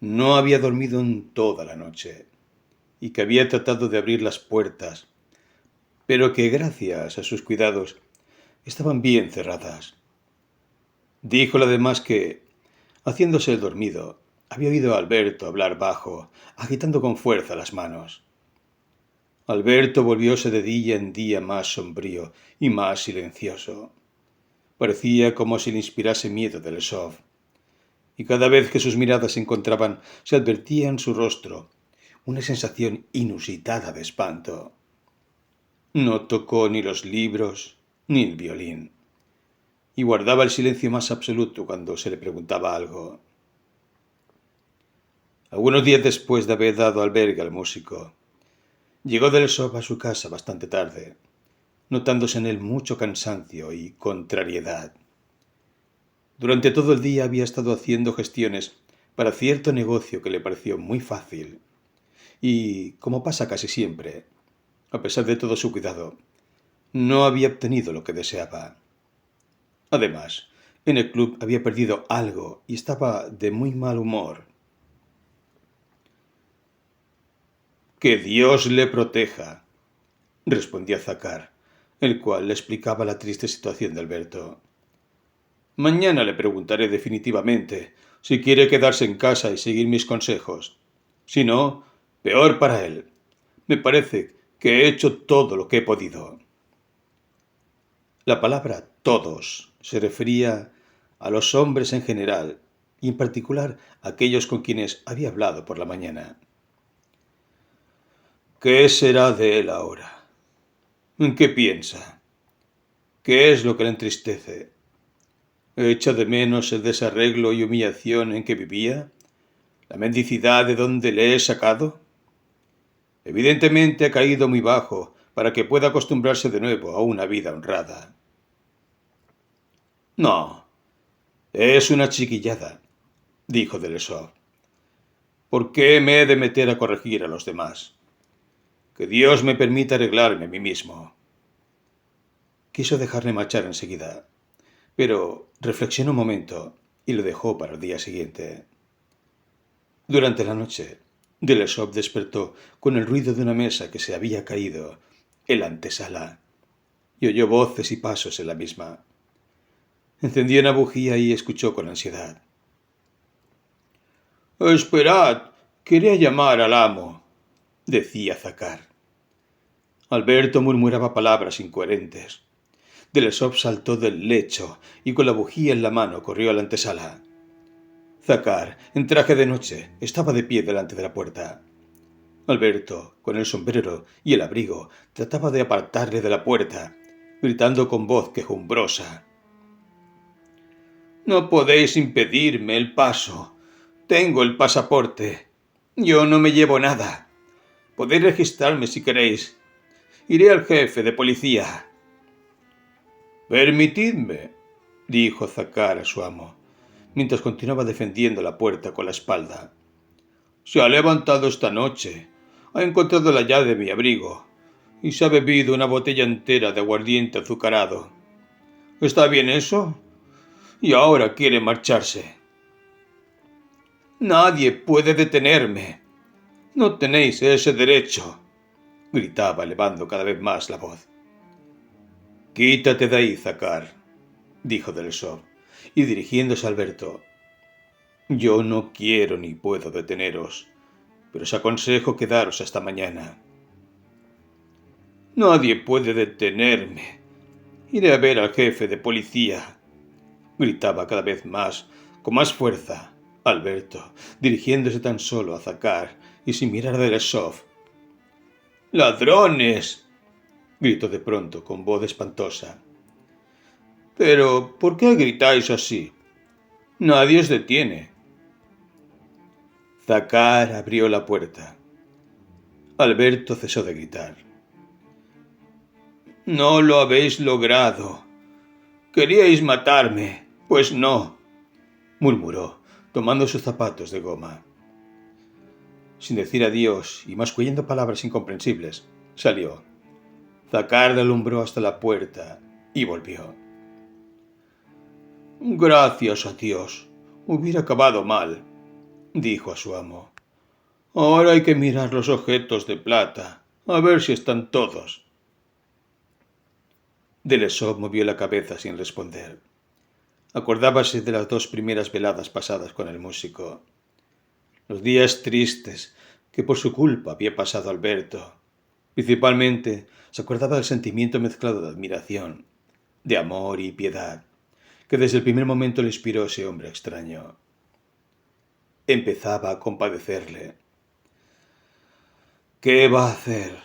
no había dormido en toda la noche y que había tratado de abrir las puertas, pero que gracias a sus cuidados estaban bien cerradas. Díjole además que, haciéndose el dormido, había oído a Alberto hablar bajo, agitando con fuerza las manos. Alberto volvióse de día en día más sombrío y más silencioso. Parecía como si le inspirase miedo Delesov, y cada vez que sus miradas se encontraban se advertía en su rostro una sensación inusitada de espanto. No tocó ni los libros ni el violín, y guardaba el silencio más absoluto cuando se le preguntaba algo. algunos días después de haber dado albergue al músico. Llegó del shop a su casa bastante tarde, notándose en él mucho cansancio y contrariedad. Durante todo el día había estado haciendo gestiones para cierto negocio que le pareció muy fácil, y, como pasa casi siempre, a pesar de todo su cuidado, no había obtenido lo que deseaba. Además, en el club había perdido algo y estaba de muy mal humor. «Que Dios le proteja», respondió Zacar, el cual le explicaba la triste situación de Alberto. «Mañana le preguntaré definitivamente si quiere quedarse en casa y seguir mis consejos. Si no, peor para él. Me parece que he hecho todo lo que he podido». La palabra todos se refería a los hombres en general y en particular a aquellos con quienes había hablado por la mañana. ¿Qué será de él ahora? ¿En qué piensa? ¿Qué es lo que le entristece? ¿Echa de menos el desarreglo y humillación en que vivía? ¿La mendicidad de donde le he sacado? Evidentemente ha caído muy bajo para que pueda acostumbrarse de nuevo a una vida honrada. No, es una chiquillada, dijo Delesov. ¿Por qué me he de meter a corregir a los demás? Que Dios me permita arreglarme a mí mismo. Quiso dejarle marchar enseguida, pero reflexionó un momento y lo dejó para el día siguiente. Durante la noche, Delesov despertó con el ruido de una mesa que se había caído en la antesala y oyó voces y pasos en la misma. Encendió una bujía y escuchó con ansiedad. «Esperad, quería llamar al amo», decía Zacar. Alberto murmuraba palabras incoherentes. Delesov saltó del lecho y con la bujía en la mano corrió a la antesala. Zacar, en traje de noche, estaba de pie delante de la puerta. Alberto, con el sombrero y el abrigo, trataba de apartarle de la puerta, gritando con voz quejumbrosa. «No podéis impedirme el paso. Tengo el pasaporte. Yo no me llevo nada. Podéis registrarme si queréis. Iré al jefe de policía». «Permitidme», dijo Zacar a su amo, mientras continuaba defendiendo la puerta con la espalda. «Se ha levantado esta noche. Ha encontrado la llave de mi abrigo y se ha bebido una botella entera de aguardiente azucarado. ¿Está bien eso? Y ahora quiere marcharse». «Nadie puede detenerme. No tenéis ese derecho», gritaba elevando cada vez más la voz. «Quítate de ahí, Zacar», dijo Delesov, y dirigiéndose a Alberto. «Yo no quiero ni puedo deteneros, pero os aconsejo quedaros hasta mañana». «Nadie puede detenerme. Iré a ver al jefe de policía», gritaba cada vez más, con más fuerza, Alberto, dirigiéndose tan solo a Zacar y sin mirar a Delesov. «¡Ladrones!», gritó de pronto con voz espantosa. «¿Pero por qué gritáis así? Nadie os detiene». Zacar abrió la puerta. Alberto cesó de gritar. «No lo habéis logrado. Queríais matarme. Pues no», murmuró, tomando sus zapatos de goma. Sin decir adiós y mascullando palabras incomprensibles, salió. Zacar le alumbró hasta la puerta y volvió. «Gracias a Dios. Hubiera acabado mal», dijo a su amo. «Ahora hay que mirar los objetos de plata, a ver si están todos». Delesov movió la cabeza sin responder. Acordábase de las 2 primeras veladas pasadas con el músico. Los días tristes que por su culpa había pasado Alberto. Principalmente se acordaba del sentimiento mezclado de admiración, de amor y piedad, que desde el primer momento le inspiró ese hombre extraño. Empezaba a compadecerle. ¿Qué va a hacer?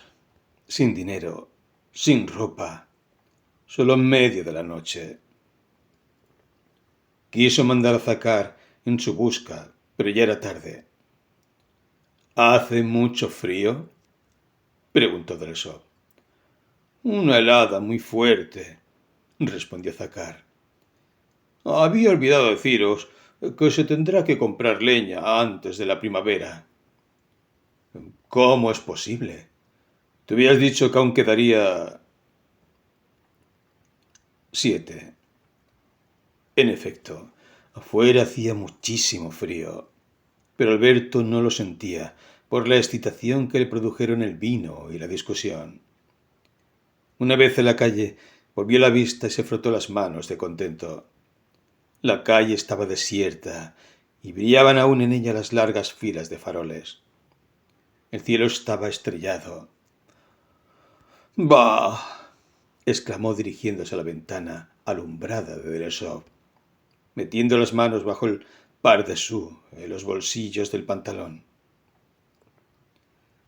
Sin dinero, sin ropa, solo en medio de la noche. Quiso mandar a Zacar en su busca, pero ya era tarde. ¿Hace mucho frío? Preguntó Dressop. Una helada muy fuerte, respondió Zacar. Había olvidado deciros que se tendrá que comprar leña antes de la primavera. ¿Cómo es posible? Te habías dicho que aún quedaría 7. En efecto, afuera hacía muchísimo frío, pero Alberto no lo sentía por la excitación que le produjeron el vino y la discusión. Una vez en la calle, volvió la vista y se frotó las manos de contento. La calle estaba desierta y brillaban aún en ella las largas filas de faroles. El cielo estaba estrellado. «¡Bah!», exclamó dirigiéndose a la ventana alumbrada de Dressop, metiendo las manos bajo el pardessus en los bolsillos del pantalón.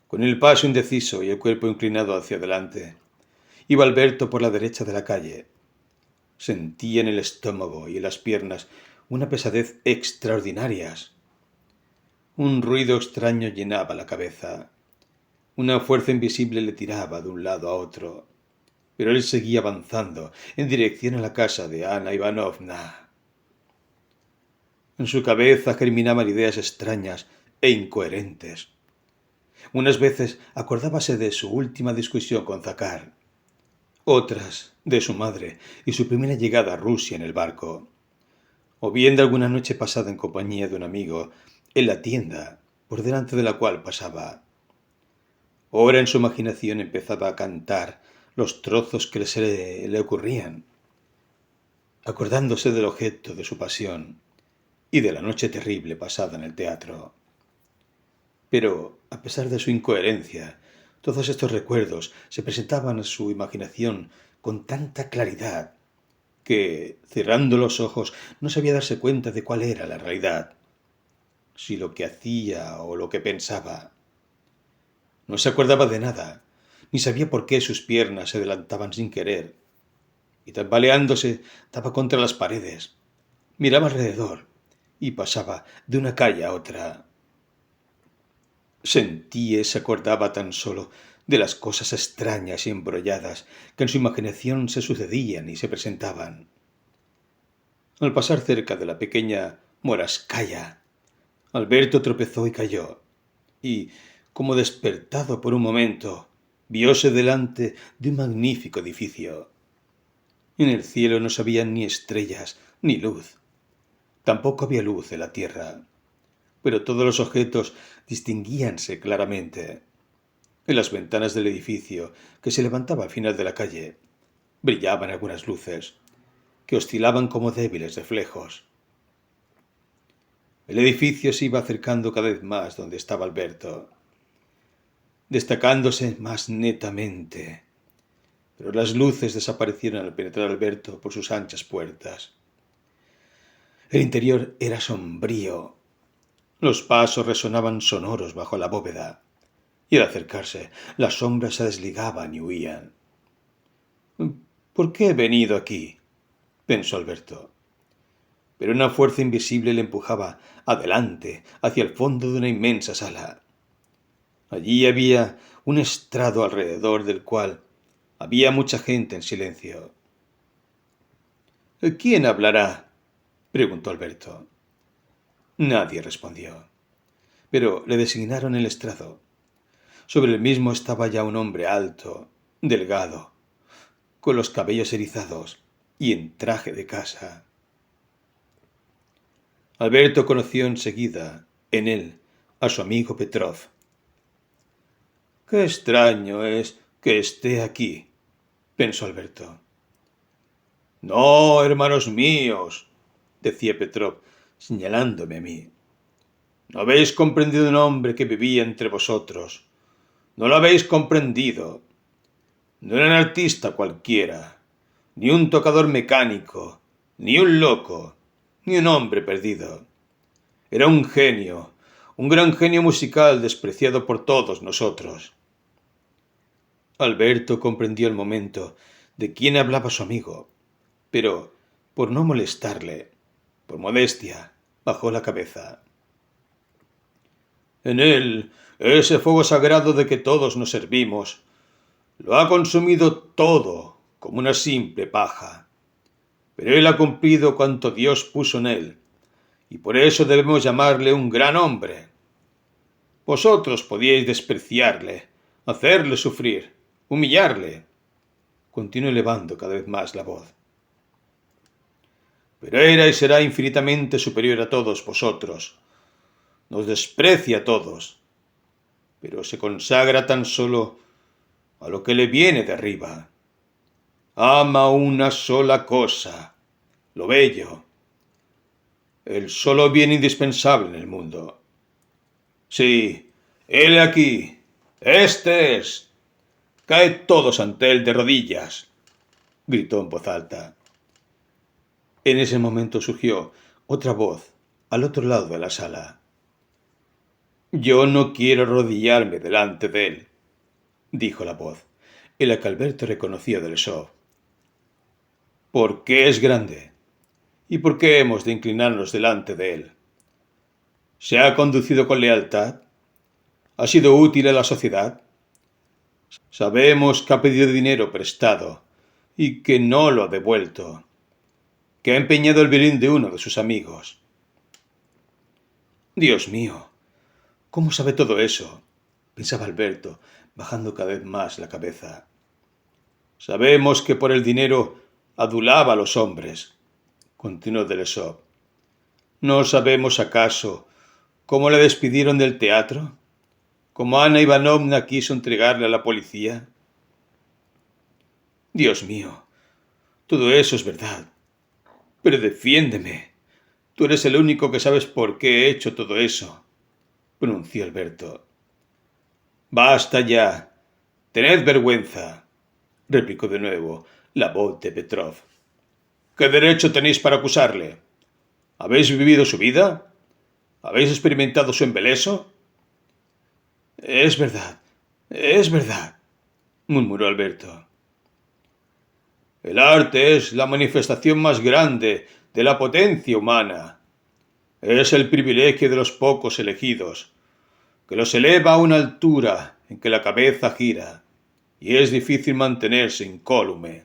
Con el paso indeciso y el cuerpo inclinado hacia adelante, iba Alberto por la derecha de la calle. Sentía en el estómago y en las piernas una pesadez extraordinarias. Un ruido extraño llenaba la cabeza. Una fuerza invisible le tiraba de un lado a otro, pero él seguía avanzando en dirección a la casa de Ana Ivanovna. En su cabeza germinaban ideas extrañas e incoherentes. Unas veces acordábase de su última discusión con Zacar, otras de su madre y su primera llegada a Rusia en el barco, o bien de alguna noche pasada en compañía de un amigo en la tienda por delante de la cual pasaba. Ahora en su imaginación empezaba a cantar los trozos que se le ocurrían, acordándose del objeto de su pasión y de la noche terrible pasada en el teatro. Pero, a pesar de su incoherencia, todos estos recuerdos se presentaban a su imaginación con tanta claridad que, cerrando los ojos, no sabía darse cuenta de cuál era la realidad, si lo que hacía o lo que pensaba. No se acordaba de nada, ni sabía por qué sus piernas se adelantaban sin querer, y tambaleándose daba contra las paredes, miraba alrededor y pasaba de una calle a otra. Sentía y se acordaba tan solo de las cosas extrañas y embrolladas que en su imaginación se sucedían y se presentaban. Al pasar cerca de la pequeña Moraskaya, Alberto tropezó y cayó, y, como despertado por un momento, vióse delante de un magnífico edificio. En el cielo no se habían ni estrellas ni luz. Tampoco había luz en la tierra, pero todos los objetos distinguíanse claramente. En las ventanas del edificio, que se levantaba al final de la calle, brillaban algunas luces, que oscilaban como débiles reflejos. El edificio se iba acercando cada vez más donde estaba Alberto, destacándose más netamente, pero las luces desaparecieron al penetrar Alberto por sus anchas puertas. El interior era sombrío. Los pasos resonaban sonoros bajo la bóveda, y al acercarse, las sombras se desligaban y huían. «¿Por qué he venido aquí?», pensó Alberto. Pero una fuerza invisible le empujaba adelante, hacia el fondo de una inmensa sala. Allí había un estrado alrededor del cual había mucha gente en silencio. «¿Quién hablará?», preguntó Alberto. Nadie respondió, pero le designaron el estrado. Sobre el mismo estaba ya un hombre alto, delgado, con los cabellos erizados y en traje de casa. Alberto conoció enseguida en él a su amigo Petrov. «Qué extraño es que esté aquí», pensó Alberto. «No, hermanos míos», decía Petrov, señalándome a mí. «No habéis comprendido un hombre que vivía entre vosotros. No lo habéis comprendido. No era un artista cualquiera, ni un tocador mecánico, ni un loco, ni un hombre perdido. Era un genio, un gran genio musical despreciado por todos nosotros». Alberto comprendió el momento de quién hablaba su amigo, pero, por no molestarle, por modestia, bajó la cabeza. «En él Ese fuego sagrado de que todos nos servimos lo ha consumido todo como una simple paja. Pero él ha cumplido cuanto Dios puso en él, y por eso debemos llamarle un gran hombre. Vosotros podíais despreciarle, hacerle sufrir, humillarle. Continuó elevando cada vez más la voz. Pero era y será infinitamente superior a todos vosotros. Nos desprecia a todos, pero se consagra tan solo a lo que le viene de arriba. Ama una sola cosa, lo bello, el solo bien indispensable en el mundo. Sí, él aquí, este es. Caed todos ante él de rodillas, gritó en voz alta. En ese momento surgió otra voz al otro lado de la sala. Yo no quiero arrodillarme delante de él, dijo la voz, en la que Alberto reconocía del show. ¿Por qué es grande? ¿Y por qué hemos de inclinarnos delante de él? ¿Se ha conducido con lealtad? ¿Ha sido útil a la sociedad? Sabemos que ha pedido dinero prestado y que no lo ha devuelto, que ha empeñado el violín de uno de sus amigos. Dios mío, ¿cómo sabe todo eso? Pensaba Alberto, bajando cada vez más la cabeza. Sabemos que por el dinero adulaba a los hombres, continuó Delesov. ¿No sabemos acaso cómo le despidieron del teatro? ¿Cómo Ana Ivanovna quiso entregarle a la policía? Dios mío, todo eso es verdad. Pero defiéndeme. Tú eres el único que sabes por qué he hecho todo eso, pronunció Alberto. Basta ya. Tened vergüenza, replicó de nuevo la voz de Petrov. ¿Qué derecho tenéis para acusarle? ¿Habéis vivido su vida? ¿Habéis experimentado su embeleso? Es verdad, murmuró Alberto. El arte es la manifestación más grande de la potencia humana. Es el privilegio de los pocos elegidos, que los eleva a una altura en que la cabeza gira y es difícil mantenerse incólume.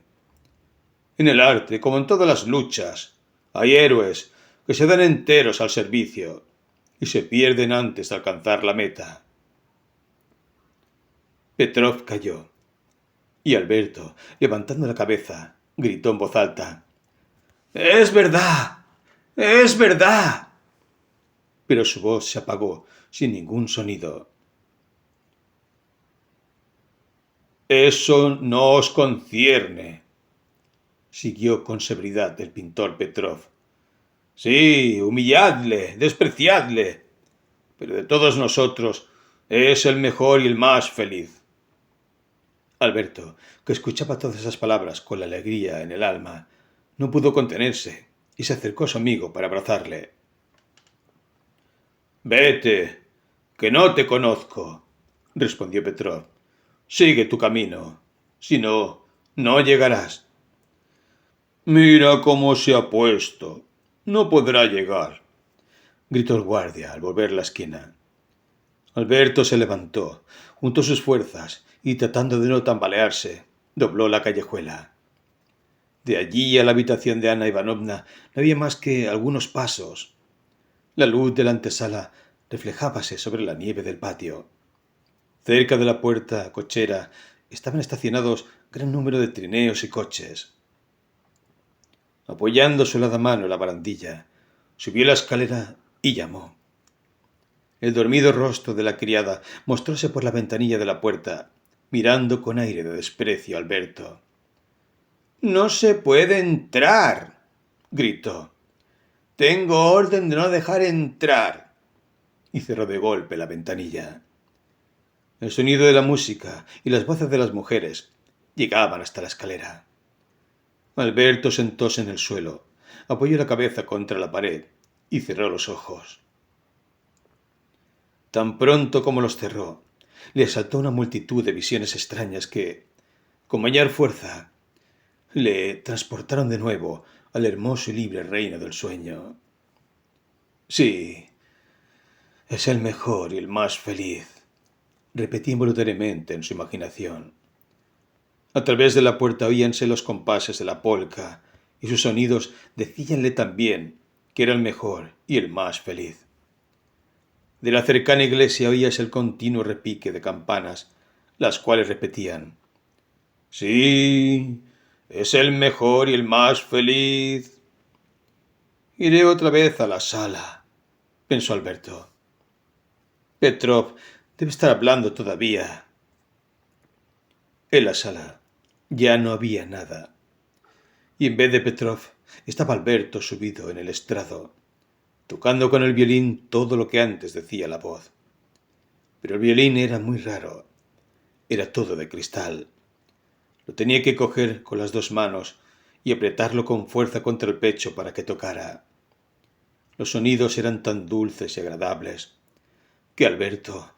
En el arte, como en todas las luchas, hay héroes que se dan enteros al servicio y se pierden antes de alcanzar la meta. Petrov calló, y Alberto, levantando la cabeza, gritó en voz alta: ¡Es verdad! ¡Es verdad! Pero su voz se apagó sin ningún sonido. Eso no os concierne, siguió con severidad el pintor Petrov. Sí, humilladle, despreciadle, pero de todos nosotros es el mejor y el más feliz. Alberto, que escuchaba todas esas palabras con la alegría en el alma, no pudo contenerse y se acercó a su amigo para abrazarle. Vete, que no te conozco, respondió Petrov. Sigue tu camino, si no, no llegarás. Mira cómo se ha puesto. No podrá llegar, gritó el guardia al volver la esquina. Alberto se levantó, juntó sus fuerzas y, tratando de no tambalearse, dobló la callejuela. De allí a la habitación de Ana Ivanovna no había más que algunos pasos. La luz de la antesala reflejábase sobre la nieve del patio. Cerca de la puerta cochera estaban estacionados gran número de trineos y coches. Apoyando su helada mano en la barandilla, subió la escalera y llamó. El dormido rostro de la criada mostróse por la ventanilla de la puerta, mirando con aire de desprecio a Alberto. «¡No se puede entrar!», gritó. «Tengo orden de no dejar entrar», y cerró de golpe la ventanilla. El sonido de la música y las voces de las mujeres llegaban hasta la escalera. Alberto sentóse en el suelo, apoyó la cabeza contra la pared y cerró los ojos. Tan pronto como los cerró, le asaltó una multitud de visiones extrañas que, con mayor fuerza, le transportaron de nuevo al hermoso y libre reino del sueño. Sí, es el mejor y el más feliz, repetía involuntariamente en su imaginación. A través de la puerta oíanse los compases de la polca, y sus sonidos decíanle también que era el mejor y el más feliz. De la cercana iglesia oíase el continuo repique de campanas, las cuales repetían: «Sí, es el mejor y el más feliz». «Iré otra vez a la sala», pensó Alberto. «Petrov debe estar hablando todavía». En la sala ya no había nada, y en vez de Petrov estaba Alberto subido en el estrado, tocando con el violín todo lo que antes decía la voz. Pero el violín era muy raro, era todo de cristal. Lo tenía que coger con las dos manos y apretarlo con fuerza contra el pecho para que tocara. Los sonidos eran tan dulces y agradables que Alberto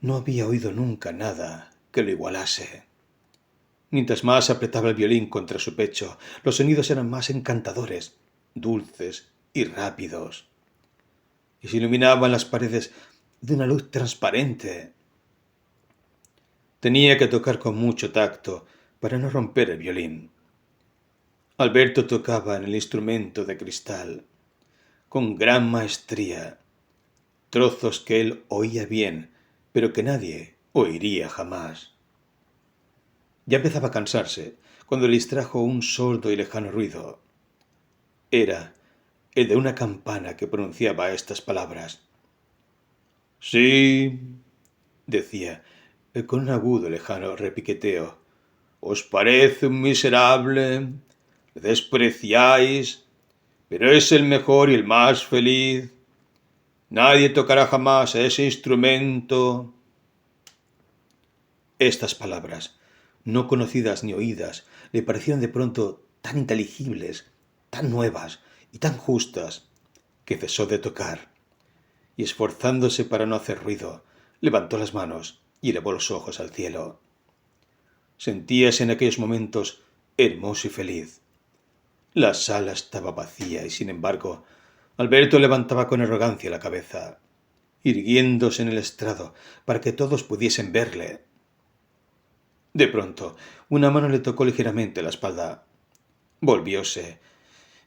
no había oído nunca nada que lo igualase. Mientras más apretaba el violín contra su pecho, los sonidos eran más encantadores, dulces y rápidos, y se iluminaban las paredes de una luz transparente. Tenía que tocar con mucho tacto para no romper el violín. Alberto tocaba en el instrumento de cristal, con gran maestría, trozos que él oía bien, pero que nadie oiría jamás. Ya empezaba a cansarse cuando le distrajo un sordo y lejano ruido. Era el de una campana que pronunciaba estas palabras. «Sí», decía, con un agudo lejano repiqueteo, «os parece un miserable, le despreciáis, pero es el mejor y el más feliz. Nadie tocará jamás a ese instrumento». Estas palabras, no conocidas ni oídas, le parecieron de pronto tan inteligibles, tan nuevas y tan justas, que cesó de tocar, y esforzándose para no hacer ruido, levantó las manos y elevó los ojos al cielo. Sentíase en aquellos momentos hermoso y feliz. La sala estaba vacía y, sin embargo, Alberto levantaba con arrogancia la cabeza, irguiéndose en el estrado para que todos pudiesen verle. De pronto, una mano le tocó ligeramente la espalda. Volvióse,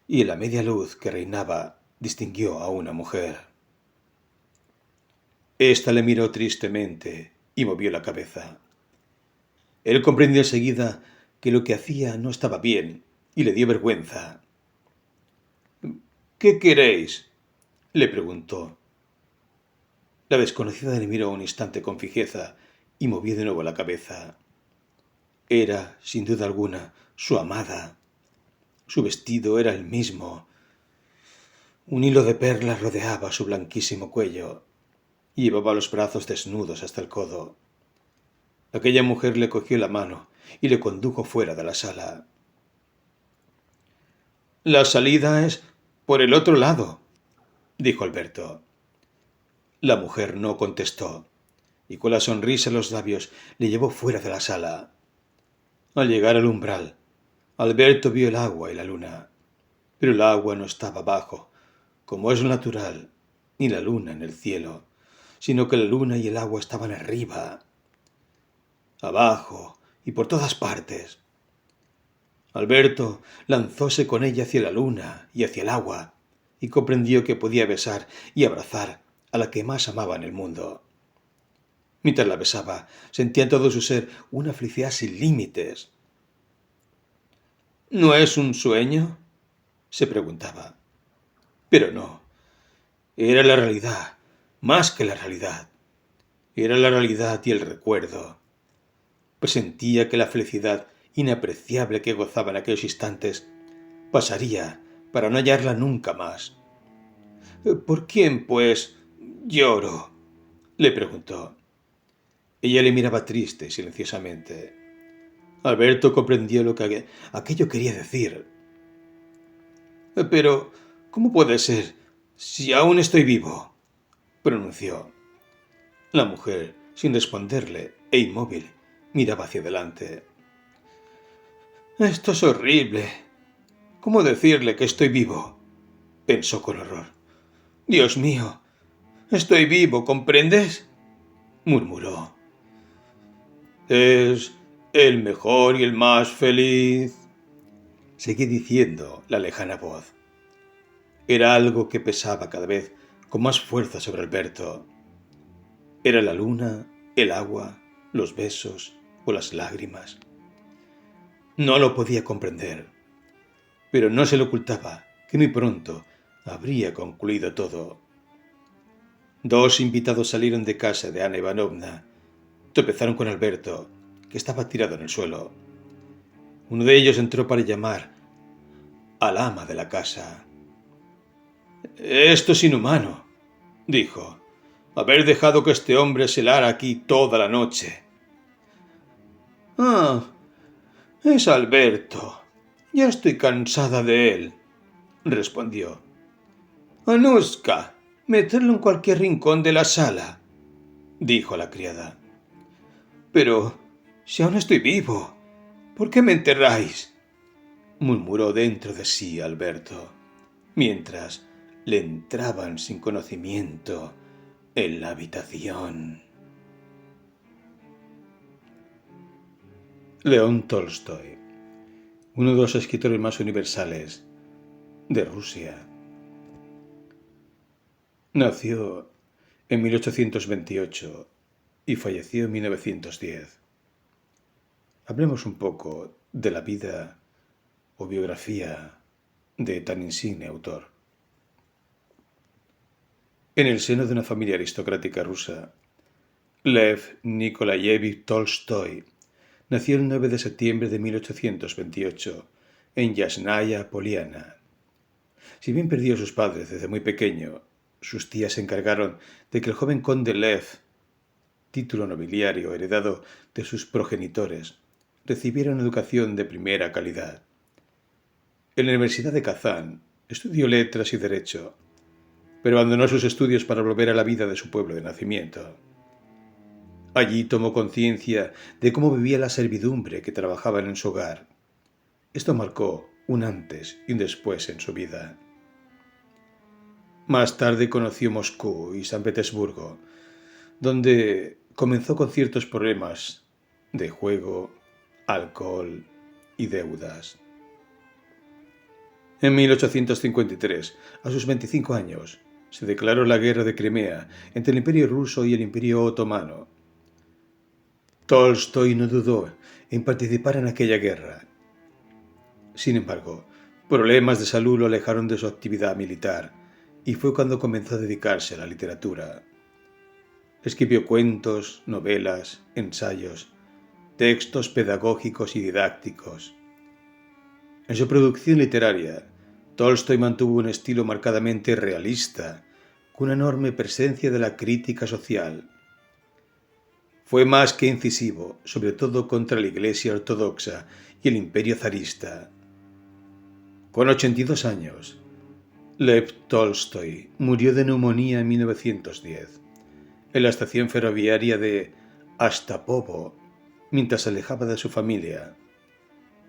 y en la media luz que reinaba distinguió a una mujer. Esta le miró tristemente y movió la cabeza. Él comprendió enseguida que lo que hacía no estaba bien y le dio vergüenza. «¿Qué queréis?», le preguntó. La desconocida le miró un instante con fijeza y movió de nuevo la cabeza. Era, sin duda alguna, su amada. Su vestido era el mismo. Un hilo de perlas rodeaba su blanquísimo cuello y llevaba los brazos desnudos hasta el codo. Aquella mujer le cogió la mano y le condujo fuera de la sala. «La salida es por el otro lado», dijo Alberto. La mujer no contestó, y con la sonrisa en los labios le llevó fuera de la sala. Al llegar al umbral, Alberto vio el agua y la luna, pero el agua no estaba abajo, como es lo natural, ni la luna en el cielo, sino que la luna y el agua estaban arriba, abajo y por todas partes. Alberto lanzóse con ella hacia la luna y hacia el agua, y comprendió que podía besar y abrazar a la que más amaba en el mundo. Mientras la besaba, sentía en todo su ser una felicidad sin límites. «¿No es un sueño?», se preguntaba. Pero no, era la realidad, más que la realidad. Era la realidad y el recuerdo. Presentía que la felicidad inapreciable que gozaba en aquellos instantes pasaría para no hallarla nunca más. «¿Por quién, pues, lloro?», le preguntó. Ella le miraba triste y silenciosamente. Alberto comprendió lo que aquello quería decir. «Pero, ¿cómo puede ser, si aún estoy vivo?», pronunció. La mujer, sin responderle e inmóvil, miraba hacia adelante. «Esto es horrible. ¿Cómo decirle que estoy vivo?», pensó con horror. «Dios mío, estoy vivo, ¿comprendes?», murmuró. Es el mejor y el más feliz, seguía diciendo la lejana voz. Era algo que pesaba cada vez con más fuerza sobre Alberto. Era la luna, el agua, los besos o las lágrimas. No lo podía comprender, pero no se le ocultaba que muy pronto habría concluido todo. Dos invitados salieron de casa de Ana Ivanovna. Tropezaron con Alberto, que estaba tirado en el suelo. Uno de ellos entró para llamar al ama de la casa. «Esto es inhumano», dijo. «Haber dejado que este hombre se lara aquí toda la noche». «Ah, es Alberto. Ya estoy cansada de él», respondió. «Anuska, meterlo en cualquier rincón de la sala», dijo la criada. «Pero si aún estoy vivo, ¿por qué me enterráis?», murmuró dentro de sí Alberto, mientras le entraban sin conocimiento en la habitación. León Tolstoy, uno de los escritores más universales de Rusia. Nació en 1828 y falleció en 1910. Hablemos un poco de la vida o biografía de tan insigne autor. En el seno de una familia aristocrática rusa, Lev Nikolayevich Tolstoy nació el 9 de septiembre de 1828 en Yasnaya Poliana. Si bien perdió a sus padres desde muy pequeño, sus tías se encargaron de que el joven conde Lev, título nobiliario heredado de sus progenitores, recibiera una educación de primera calidad. En la Universidad de Kazán estudió letras y derecho, pero abandonó sus estudios para volver a la vida de su pueblo de nacimiento. Allí tomó conciencia de cómo vivía la servidumbre que trabajaban en su hogar. Esto marcó un antes y un después en su vida. Más tarde conoció Moscú y San Petersburgo, donde comenzó con ciertos problemas de juego, alcohol y deudas. En 1853, a sus 25 años, se declaró la guerra de Crimea entre el Imperio ruso y el Imperio otomano. Tolstoy no dudó en participar en aquella guerra. Sin embargo, problemas de salud lo alejaron de su actividad militar y fue cuando comenzó a dedicarse a la literatura. Escribió cuentos, novelas, ensayos, textos pedagógicos y didácticos. En su producción literaria, Tolstoy mantuvo un estilo marcadamente realista, con una enorme presencia de la crítica social. Fue más que incisivo, sobre todo contra la Iglesia ortodoxa y el Imperio zarista. Con 82 años, Lev Tolstoy murió de neumonía en 1910, en la estación ferroviaria de Astapovo, mientras se alejaba de su familia.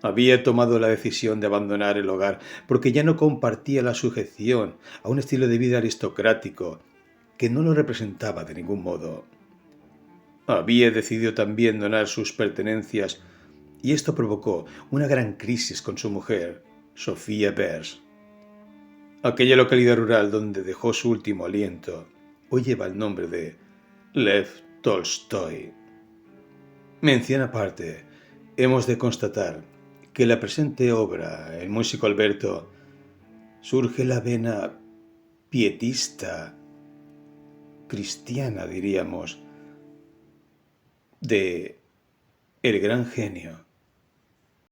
Había tomado la decisión de abandonar el hogar porque ya no compartía la sujeción a un estilo de vida aristocrático que no lo representaba de ningún modo. Había decidido también donar sus pertenencias y esto provocó una gran crisis con su mujer, Sofía Bers. Aquella localidad rural donde dejó su último aliento hoy lleva el nombre de Lev Tolstoy. Mención aparte, hemos de constatar que en la presente obra, El músico Alberto, surge la vena pietista, cristiana diríamos, de el gran genio